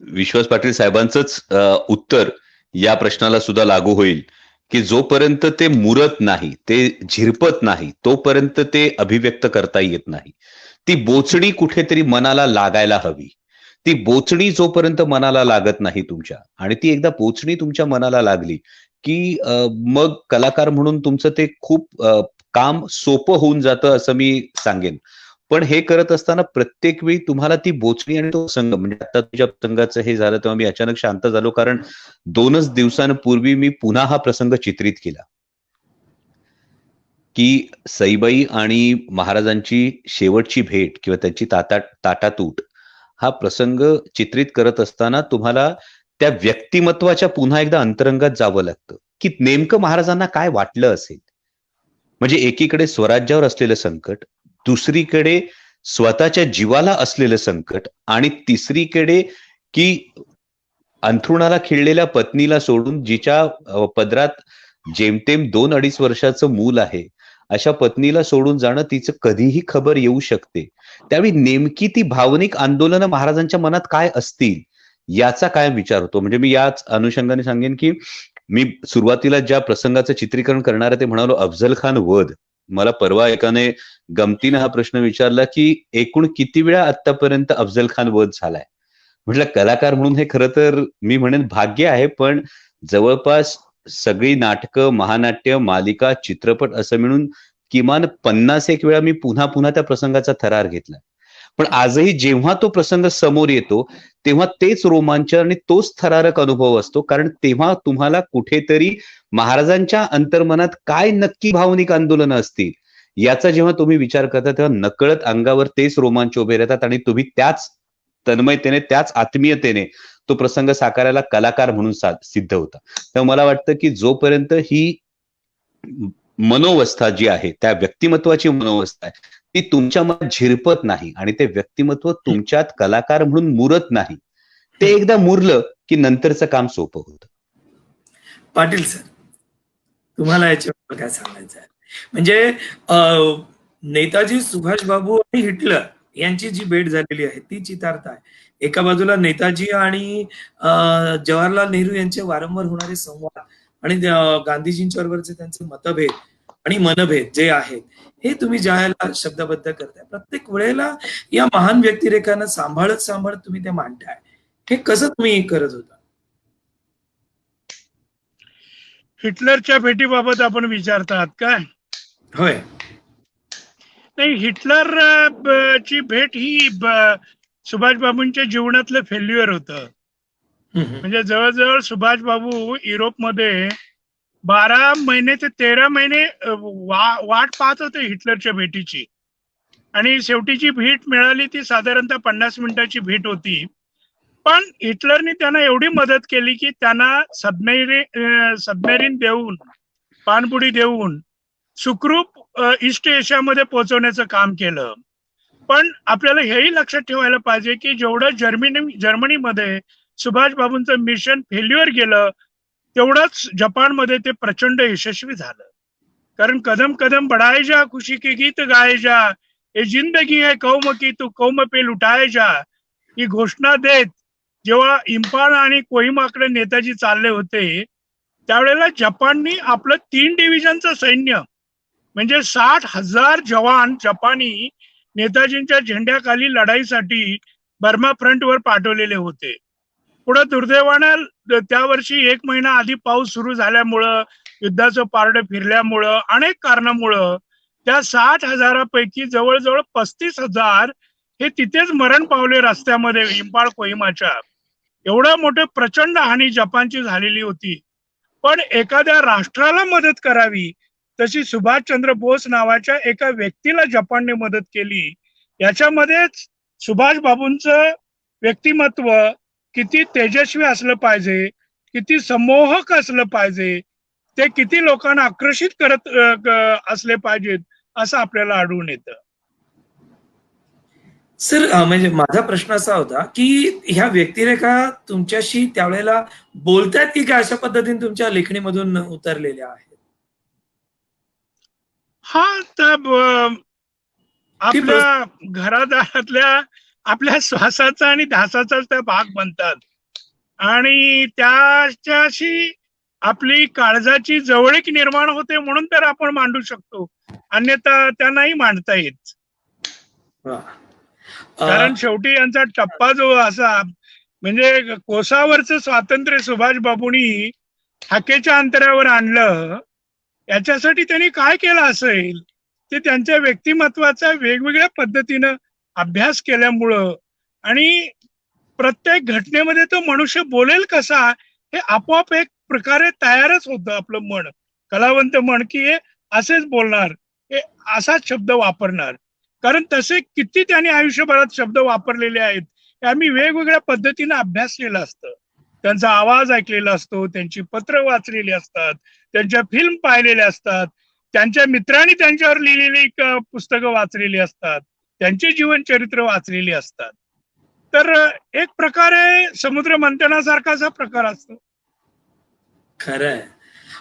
[SPEAKER 3] विश्वास पाटील साहेबांचंच उत्तर या प्रश्नाला सुद्धा लागू होईल, की जोपर्यंत ते मुरत नाही, ते झिरपत नाही, तोपर्यंत ते अभिव्यक्त करता येत नाही. ती बोचणी कुठेतरी मनाला लागायला हवी. ती बोचणी जोपर्यंत मनाला लागत नाही तुमच्या, आणि ती एकदा बोचणी तुमच्या मनाला लागली की मग कलाकार म्हणून तुमचं ते खूप काम सोपं होऊन जातं असं मी सांगेन. पण हे करत असताना प्रत्येक वेळी तुम्हाला ती बोचणी आणि तो प्रसंग, म्हणजे आता तुझ्या प्रसंगाचं हे झालं तेव्हा मी अचानक शांत झालो, कारण 2च दिवसांपूर्वी मी पुन्हा हा प्रसंग चित्रित केला, की सईबाई आणि महाराजांची शेवटची भेट किंवा त्यांची ताटातूट हा प्रसंग चित्रित करत असताना तुम्हाला त्या व्यक्तिमत्वाच्या पुन्हा एकदा अंतरंगात जावं लागतं, की नेमकं महाराजांना काय वाटलं असेल. म्हणजे एकीकडे स्वराज्यावर असलेलं संकट, दुसरीकडे स्वतःच्या जीवाला असलेलं संकट, आणि तिसरीकडे की अंथरुणाला खिळलेल्या पत्नीला सोडून जिच्या पदरात जेमतेम 2-2.5 वर्षाचं मूल आहे, अशा पत्नीला सोडून जाणं तिचं कधीही खबर येऊ शकते. त्यावेळी नेमकी ती भावनिक आंदोलनं महाराजांच्या मनात काय असतील याचा काय विचार होतो. म्हणजे मी याच अनुषंगाने सांगेन की मी सुरुवातीला ज्या प्रसंगाचं चित्रीकरण करणार आहे ते म्हणालो अफझल खान वध. मला परवा एकाने गमतीनं हा प्रश्न विचारला की एकूण किती वेळा आतापर्यंत अफझल खान वध झालाय. म्हटलं कलाकार म्हणून हे खरं तर मी म्हणेन भाग्य आहे, पण जवळपास सगळी नाटकं, महानाट्य, मालिका, चित्रपट असं मिळून किमान 50 वेळा मी पुन्हा पुन्हा त्या प्रसंगाचा थरार घेतला. पण आजही जेव्हा तो प्रसंग समोर येतो तेव्हा तेच रोमांच आणि तोच थरारक अनुभव असतो, कारण तेव्हा तुम्हाला कुठेतरी महाराजांच्या अंतर्मनात काय नक्की भावनिक आंदोलनं असतील याचा जेव्हा तुम्ही विचार करता तेव्हा नकळत अंगावर तेच रोमांच उभे राहतात आणि तुम्ही त्याच तन्मयतेने, त्याच आत्मीयतेने तो प्रसंग साकारायला कलाकार म्हणून सिद्ध होता. तेव्हा मला वाटतं की जोपर्यंत ही मनोवस्था जी आहे, त्या व्यक्तिमत्वाची मनोवस्था आहे, ती तुमच्या मनात झिरपत नाही आणि ते व्यक्तिमत्व तुमच्यात कलाकार म्हणून मुरत नाही. ते एकदा मुरलं की नंतरचं काम सोपं होतं.
[SPEAKER 1] पाटील सर, तुम्हाला याच्याबद्दल काय सांगायचं आहे? म्हणजे अ, नेताजी सुभाषबाबू आणि हिटलर यांची जी भेट झालेली आहे ती चितार्थ आहे. एका बाजूला नेताजी आणि जवाहरलाल नेहरू यांचे वारंवार होणारे संवाद आणि गांधीजींच्या बरोबरचे त्यांचे मतभेद आणि मनभेद जे आहेत हे तुम्ही ज्याला शब्दबद्ध करताय, प्रत्येक वेळेला या महान व्यक्तिरेखांना सांभाळत सांभाळत तुम्ही ते मांडताय. हे कसं तुम्ही करत होता?
[SPEAKER 2] हिटलरच्या भेटीबाबत आपण विचारतात काय?
[SPEAKER 1] होय.
[SPEAKER 2] नाही, हिटलर ची भेट ही सुभाषबाबूंच्या जीवनातलं फेल्युअर होतं. म्हणजे जवळजवळ सुभाषबाबू युरोपमध्ये 12 महिने ते 13 महिने वाट पाहत होते हिटलरच्या भेटीची, आणि शेवटी जी भेट मिळाली ती साधारणतः 50 मिनिटाची भेट होती. पण हिटलरने त्यांना एवढी मदत केली की त्यांना सबमेरीन देऊन, पाणबुडी देऊन सुखरूप ईस्ट एशियामध्ये पोहोचवण्याचं काम केलं. पण आपल्याला हेही लक्षात ठेवायला पाहिजे की जेवढं जर्मनीमध्ये सुभाषबाबूंचं मिशन फेल्युअर गेलं, तेवढंच जपानमध्ये ते प्रचंड यशस्वी झालं. कारण कदम कदम बढ़ाए जा, खुशी के गीत गाए जा, ये जिंदगी है कौम की तू कौम पे लुटाए जा, ही घोषणा देत जेव्हा इम्फाल आणि कोहिमाकडे नेताजी चालले होते, त्यावेळेला जपाननी आपलं 3 डिव्हिजनचं सैन्य म्हणजे 60,000 जवान जपानी नेताजींच्या झेंड्याखाली लढाईसाठी बर्मा फ्रंटवर पाठवलेले होते. पुढे दुर्दैवानं त्या वर्षी 1 महिना आधी पाऊस सुरू झाल्यामुळं, युद्धाचं पारडं फिरल्यामुळं, अनेक कारणामुळं त्या 60,000 पैकी जवळजवळ 35,000 हे तिथेच मरण पावले रस्त्यामध्ये इम्फाल कोहिमाच्या. एवढं मोठं प्रचंड हानी जपानची झालेली होती. पण एखाद्या राष्ट्राला मदत करावी तशी सुभाषचंद्र बोस नावाच्या एका व्यक्तीला जपानने मदत केली. याच्यामध्येच सुभाष बाबूंचं व्यक्तिमत्व किती तेजस्वी असलं पाहिजे, किती संमोहक असलं पाहिजे, ते किती लोकांना आकर्षित करत असले पाहिजेत असं आपल्याला आढळून येतं.
[SPEAKER 1] सर, म्हणजे माझा प्रश्न असा होता की ह्या व्यक्तिरेखा तुमच्याशी त्यावेळेला बोलतायत की काय, अशा पद्धतीने तुमच्या लेखणीमधून उतरलेल्या आहेत?
[SPEAKER 2] हा, तर
[SPEAKER 1] ती
[SPEAKER 2] आपल्या घरादारातल्या आपल्या श्वासाचा आणि ध्यासाचाच त्या भाग बनतात, आणि त्याच्याशी आपली काळजाची जवळीक निर्माण होते म्हणून तर आपण मांडू शकतो, अन्यथा त्या नाही मांडता येत.
[SPEAKER 1] वा.
[SPEAKER 2] कारण शेवटी यांचा टप्पा जो असा, म्हणजे कोसावरचं स्वातंत्र्य सुभाष बाबूंनी हाकेच्या अंतरावर आणलं, याच्यासाठी त्यांनी काय केलं असेल ते त्यांच्या व्यक्तिमत्वाचा वेगवेगळ्या पद्धतीनं अभ्यास केल्यामुळं, आणि प्रत्येक घटनेमध्ये तो मनुष्य बोलेल कसा हे आपोआप एक प्रकारे तयारच होतं आपलं मन, कलावंत मन, की हे असेच बोलणार, हे असाच शब्द वापरणार. कारण तसे किती त्यांनी आयुष्यभरात शब्द वापरलेले आहेत, हे आम्ही वेगवेगळ्या पद्धतीने अभ्यासलेलं असतं. त्यांचा आवाज ऐकलेला असतो, त्यांची पत्र वाचलेली असतात, त्यांच्या फिल्म पाहिलेल्या असतात, त्यांच्या मित्रांनी त्यांच्यावर लिहिलेली पुस्तकं वाचलेली असतात, त्यांचे जीवनचरित्र वाचलेली असतात. तर एक प्रकारे समुद्र मंथनासारखाच हा प्रकार असतो.
[SPEAKER 1] खरंय.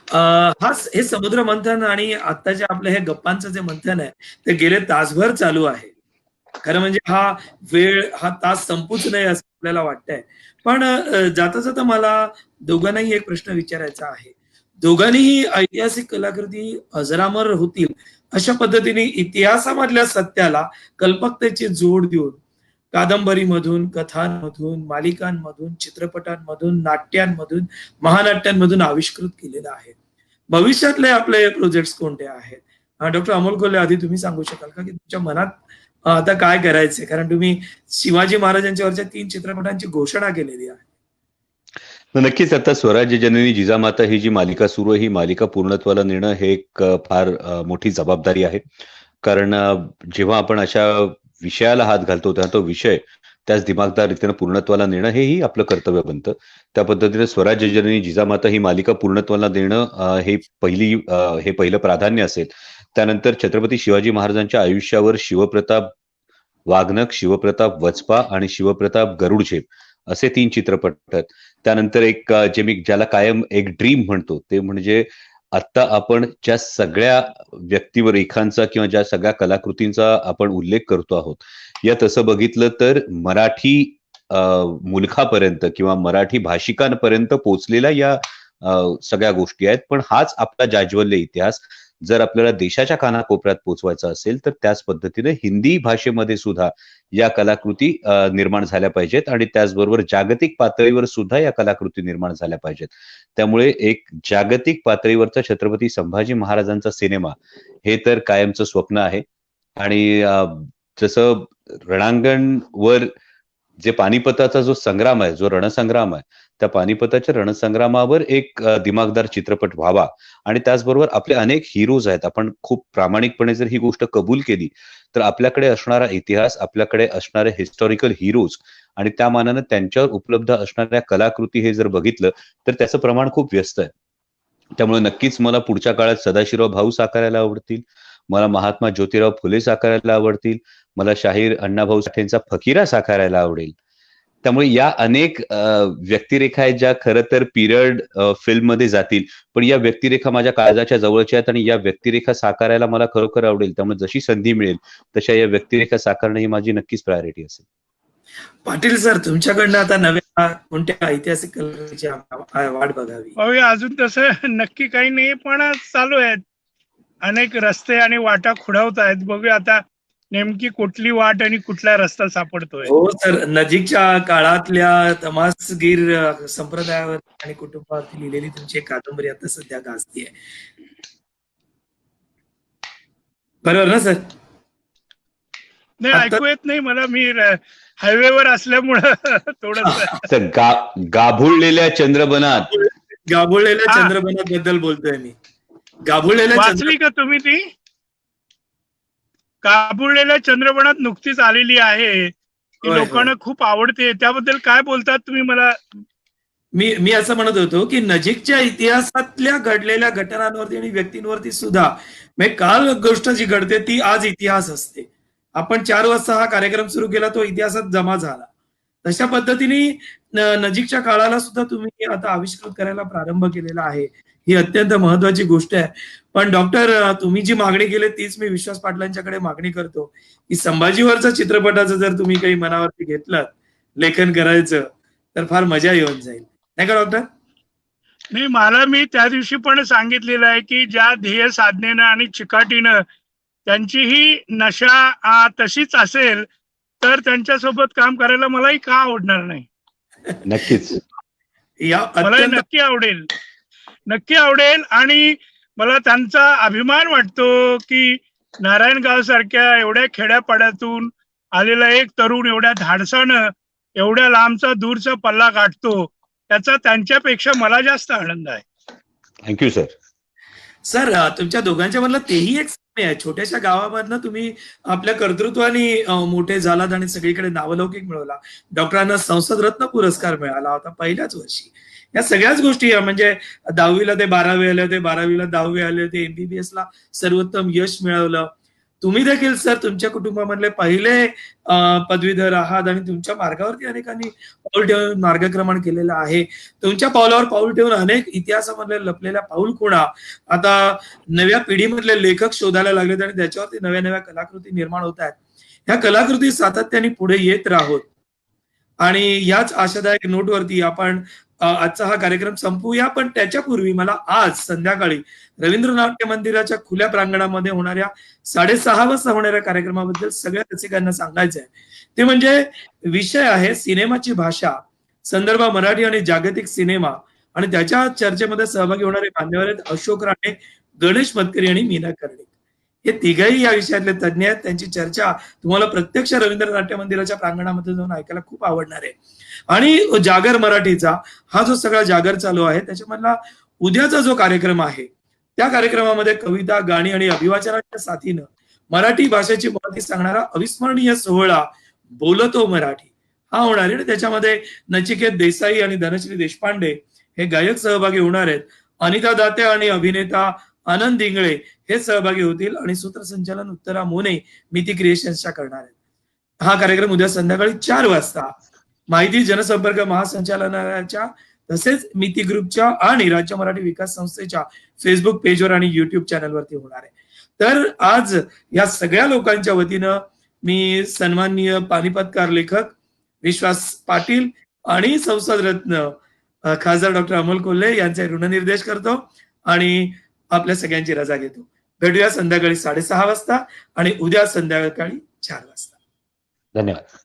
[SPEAKER 1] हे समुद्र मंथन आणि आत्ताच्या आपल्या हे गप्पांचं जे मंथन आहे ते गेले तासभर चालू आहे. खरं म्हणजे हा तास संपूच नये असं आपल्याला वाटतंय. पण जाता जाता मला दोघांनाही एक प्रश्न विचारायचा आहे. दोघांनीही ऐतिहासिक कलाकृती अजरामर होतील अशा पद्धतीने इतिहासामधल्या सत्याला कल्पकतेची जोड देऊन कादंबरीमधून, कथांमधून, मालिकांमधून, चित्रपटांमधून, नाट्यांमधून, महानाट्यांमधून आविष्कृत केलेलं आहे. भविष्यातले आपले प्रोजेक्ट्स कोणते आहेत? डॉक्टर अमोल कोल्हे आधी तुम्ही सांगू शकाल का, की तुमच्या मनात आता काय करायचंय? कारण तुम्ही शिवाजी महाराजांच्यावरच्या 3 चित्रपटांची घोषणा केलेली आहे.
[SPEAKER 3] नक्कीच आता स्वराज्य जननी जिजामाता ही जी मालिका सुरू आहे, ही मालिका पूर्णत्वाला नेणं हे एक फार मोठी जबाबदारी आहे. कारण जेव्हा आपण अशा विषयाला हात घालतो, तेव्हा तो विषय त्याच दिमागदार रीतीनं पूर्णत्वाला नेणं हेही आपलं कर्तव्य बनतं. त्या पद्धतीने स्वराज्य जननी जिजामाता ही मालिका पूर्णत्वाला नेणं हे पहिलं प्राधान्य असेल. त्यानंतर छत्रपती शिवाजी महाराजांच्या आयुष्यावर शिवप्रताप वाघनख, शिवप्रताप वचपा आणि शिवप्रताप गरुडझेप असे 3 चित्रपट आहेत. त्यानंतर जे मी ज्याला कायम एक ड्रीम म्हणतो, ते म्हणजे आत्ता आपण ज्या सगळ्या व्यक्तिरेखांचा किंवा ज्या सगळ्या कलाकृतींचा आपण उल्लेख करतो आहोत, या तसं बघितलं तर मराठी मुलखापर्यंत किंवा मराठी भाषिकांपर्यंत पोहोचलेल्या या सगळ्या गोष्टी आहेत. पण हाच आपला जाज्वल्य इतिहास जर आपल्याला देशाच्या कानाकोपऱ्यात पोहोचवायचा असेल, तर त्याच पद्धतीने हिंदी भाषेमध्ये सुद्धा या कलाकृती निर्माण झाल्या पाहिजेत आणि त्याचबरोबर जागतिक पातळीवर सुद्धा या कलाकृती निर्माण झाल्या पाहिजेत. त्यामुळे एक जागतिक पातळीवरचा छत्रपती संभाजी महाराजांचा सिनेमा हे तर कायमचं स्वप्न आहे. आणि जसं रणांगणवर जे पानिपताचा जो संग्राम आहे, जो रणसंग्राम आहे, त्या पानिपताच्या रणसंग्रामावर एक दिमागदार चित्रपट व्हावा आणि त्याचबरोबर आपले अनेक हिरोज आहेत. आपण खूप प्रामाणिकपणे जर ही गोष्ट कबूल केली, तर आपल्याकडे असणारा इतिहास, आपल्याकडे असणारे हिस्टॉरिकल हिरोज आणि त्या मानानं त्यांच्यावर उपलब्ध असणाऱ्या कलाकृती हे जर बघितलं, तर त्याचं प्रमाण खूप व्यस्त आहे. त्यामुळे नक्कीच मला पुढच्या काळात सदाशिवराव भाऊ साकारायला आवडतील. मला महात्मा ज्योतिराव फुले साकारायला आवडतील. मला शाहीर अण्णाभाऊ साठेंचा फकीरा साकारायला आवडेल. त्यामुळे या अनेक व्यक्तिरेखा आहेत ज्या खरं तर पिरियड फिल्ममध्ये जातील. पण या व्यक्तिरेखा माझ्या काळजाच्या जवळच्या आहेत आणि या व्यक्तिरेखा साकारायला मला खरोखर आवडेल. त्यामुळे जशी संधी मिळेल तशा या व्यक्तिरेखा साकारणं ही माझी नक्कीच प्रायोरिटी असेल.
[SPEAKER 1] पाटील सर, तुमच्याकडनं आता नव्या कोणत्या ऐतिहासिक कलाकृतीची वाट बघावी?
[SPEAKER 2] बघूया, अजून तसं नक्की काही नाही, पण चालू आहेत. अनेक रस्ते आणि वाटा खुणावत आहेत. बघूया आता नेमकी कुठली वाट आणि कुठला रस्ता सापडतोय.
[SPEAKER 1] हो सर, नजीकच्या काळातल्या तमासगीर संप्रदायावर आणि कुटुंबावरती लिहिलेली तुमची एक कादंबरी आता सध्या गाजतीये. बरोबर ना सर?
[SPEAKER 2] नाही,
[SPEAKER 1] आता
[SPEAKER 2] ऐकू येत नाही मला, मी हायवेवर असल्यामुळं थोडस.
[SPEAKER 3] गाभुळलेल्या चंद्रबनात
[SPEAKER 1] गाभोळलेल्या
[SPEAKER 2] हा.
[SPEAKER 1] चंद्रबनात बद्दल बोलतोय मी. गाभोळलेल्या
[SPEAKER 2] वाचली का तुम्ही ती? काबुळलेल्या चंद्रबनात नुकतीच आलेली आहे. ती
[SPEAKER 1] होय, होय.
[SPEAKER 2] लोकांना खूप आवडते. त्याबद्दल काय बोलतात तुम्ही मला?
[SPEAKER 1] मी असं म्हणत होतो, की नजीकच्या इतिहासातल्या घडलेल्या घटनांवरती आणि व्यक्तींवरती सुद्धा म्हणजे काल गोष्ट जी घडते ती आज इतिहास असते. आपण 4 वाजता हा कार्यक्रम सुरू केला, तो इतिहासात जमा झाला. तशा पद्धतीने नजीकच्या काळाला सुद्धा तुम्ही आता आविष्कृत करायला प्रारंभ केलेला आहे. ही अत्यंत महत्वाची गोष्ट आहे. पण डॉक्टर, तुम्ही जी मागणी केली तीच मी विश्वास पाटलांच्याकडे मागणी करतो, की संभाजीवरचा चित्रपटाचं जर तुम्ही काही मनावरती घेतलं लेखन करायचं, तर फार मजा येऊन जाईल. नाही का डॉक्टर?
[SPEAKER 2] नाही, मला मी त्या दिवशी पण सांगितलेलं आहे की ज्या ध्येय साधनेनं आणि चिकाटीनं त्यांची ही नशा तशीच असेल, तर त्यांच्यासोबत काम करायला मलाही का आवडणार नाही.
[SPEAKER 3] नक्कीच.
[SPEAKER 1] या
[SPEAKER 2] मलाही
[SPEAKER 1] अत्यंत
[SPEAKER 2] नक्की आवडेल, नक्की आवडेल. आणि मला त्यांचा अभिमान वाटतो की नारायणगाव सारख्या एवढ्या खेड्यापाड्यातून आलेला एक तरुण एवढ्या धाडसानं एवढ्या लांबचा दूरचा पल्ला गाठतो, त्याचा त्यांच्यापेक्षा मला जास्त आनंद आहे.
[SPEAKER 3] Thank you sir.
[SPEAKER 1] सर, तुमच्या दोघांच्या मधलं तेही एक साम्य आहे. छोट्याशा गावामधनं तुम्ही आपल्या कर्तृत्वाने मोठे झालात आणि सगळीकडे नावलौकिक मिळवला. डॉक्टरांना संसद रत्न पुरस्कार मिळाला होता पहिल्याच वर्षी. या सगळ्याच गोष्टी म्हणजे 10वीला ते 12वी आले होते, 12वीला 10वी आले होते, MBBS ला सर्वोत्तम यश मिळवलं. तुम्ही देखील सर तुमच्या कुटुंबामधले पहिले पदवीधर आहात आणि तुमच्या मार्गावरती अनेकांनी पाऊल ठेवून मार्गक्रमण केलेलं आहे. तुमच्या पावलावर पाऊल ठेवून अनेक इतिहासामधल्या लपलेल्या पाऊल खुणा आता नव्या पिढीमधले लेखक शोधायला लागलेत आणि त्याच्यावरती नव्या नव्या कलाकृती निर्माण होत आहेत. ह्या कलाकृती सातत्याने पुढे येत राहोत आणि याच आशादायक नोटवरती आपण आजचा हा कार्यक्रम संपवूया. पण त्याच्यापूर्वी मला आज संध्याकाळी रवींद्र नाट्य मंदिराच्या खुल्या प्रांगणामध्ये होणाऱ्या 6:30 वाजता होणाऱ्या कार्यक्रमाबद्दल सगळ्या रसिकांना सांगायचं आहे. ते म्हणजे विषय आहे सिनेमाची भाषा, संदर्भ मराठी आणि जागतिक सिनेमा आणि त्याच्या चर्चेमध्ये सहभागी होणारे मान्यवर आहेत अशोक राणे, गणेश मतकरी आणि मीना कर्णिक. हे तिघही या विषयातले तज्ञ आहेत. त्यांची चर्चा तुम्हाला प्रत्यक्ष रवींद्र नाट्य मंदिराच्या प्रांगणामध्ये जाऊन ऐकायला खूप आवडणार आहे. आणि जागर मराठीचा हा जो सगळा जागर चालू आहे त्याच्यामधला उद्याचा जो कार्यक्रम आहे त्या कार्यक्रमामध्ये कविता, गाणी आणि अभिवाचनाच्या साथीनं मराठी भाषेची महती सांगणारा अविस्मरणीय सोहळा बोलतो मराठी हा होणार आहे. आणि त्याच्यामध्ये नचिकेत देसाई आणि धनश्री देशपांडे हे गायक सहभागी होणार आहेत. अनिता दाते आणि अभिनेता आनंद इंगळे हे सहभागी होतील आणि सूत्रसंचालन उत्तरा मोने मिती क्रिएशन्सच्या करणार आहेत. हा कार्यक्रम उद्या संध्याकाळी 4 वाजता माहिती जनसंपर्क महासंचालनालयाच्या तसेच मिती ग्रुपच्या आणि राज्य मराठी विकास संस्थेच्या फेसबुक पेजवर आणि युट्यूब चॅनलवरती होणार आहे. तर आज या सगळ्या लोकांच्या वतीनं मी सन्माननीय पानिपतकार लेखक विश्वास पाटील आणि संसद रत्न खासदार डॉक्टर अमोल कोल्हे यांचे ऋणनिर्देश करतो आणि आपल्या सगळ्यांची रजा घेतो. भेटूया संध्याकाळी 6:30 वाजता आणि उद्या संध्याकाळी 4 वाजता.
[SPEAKER 3] धन्यवाद.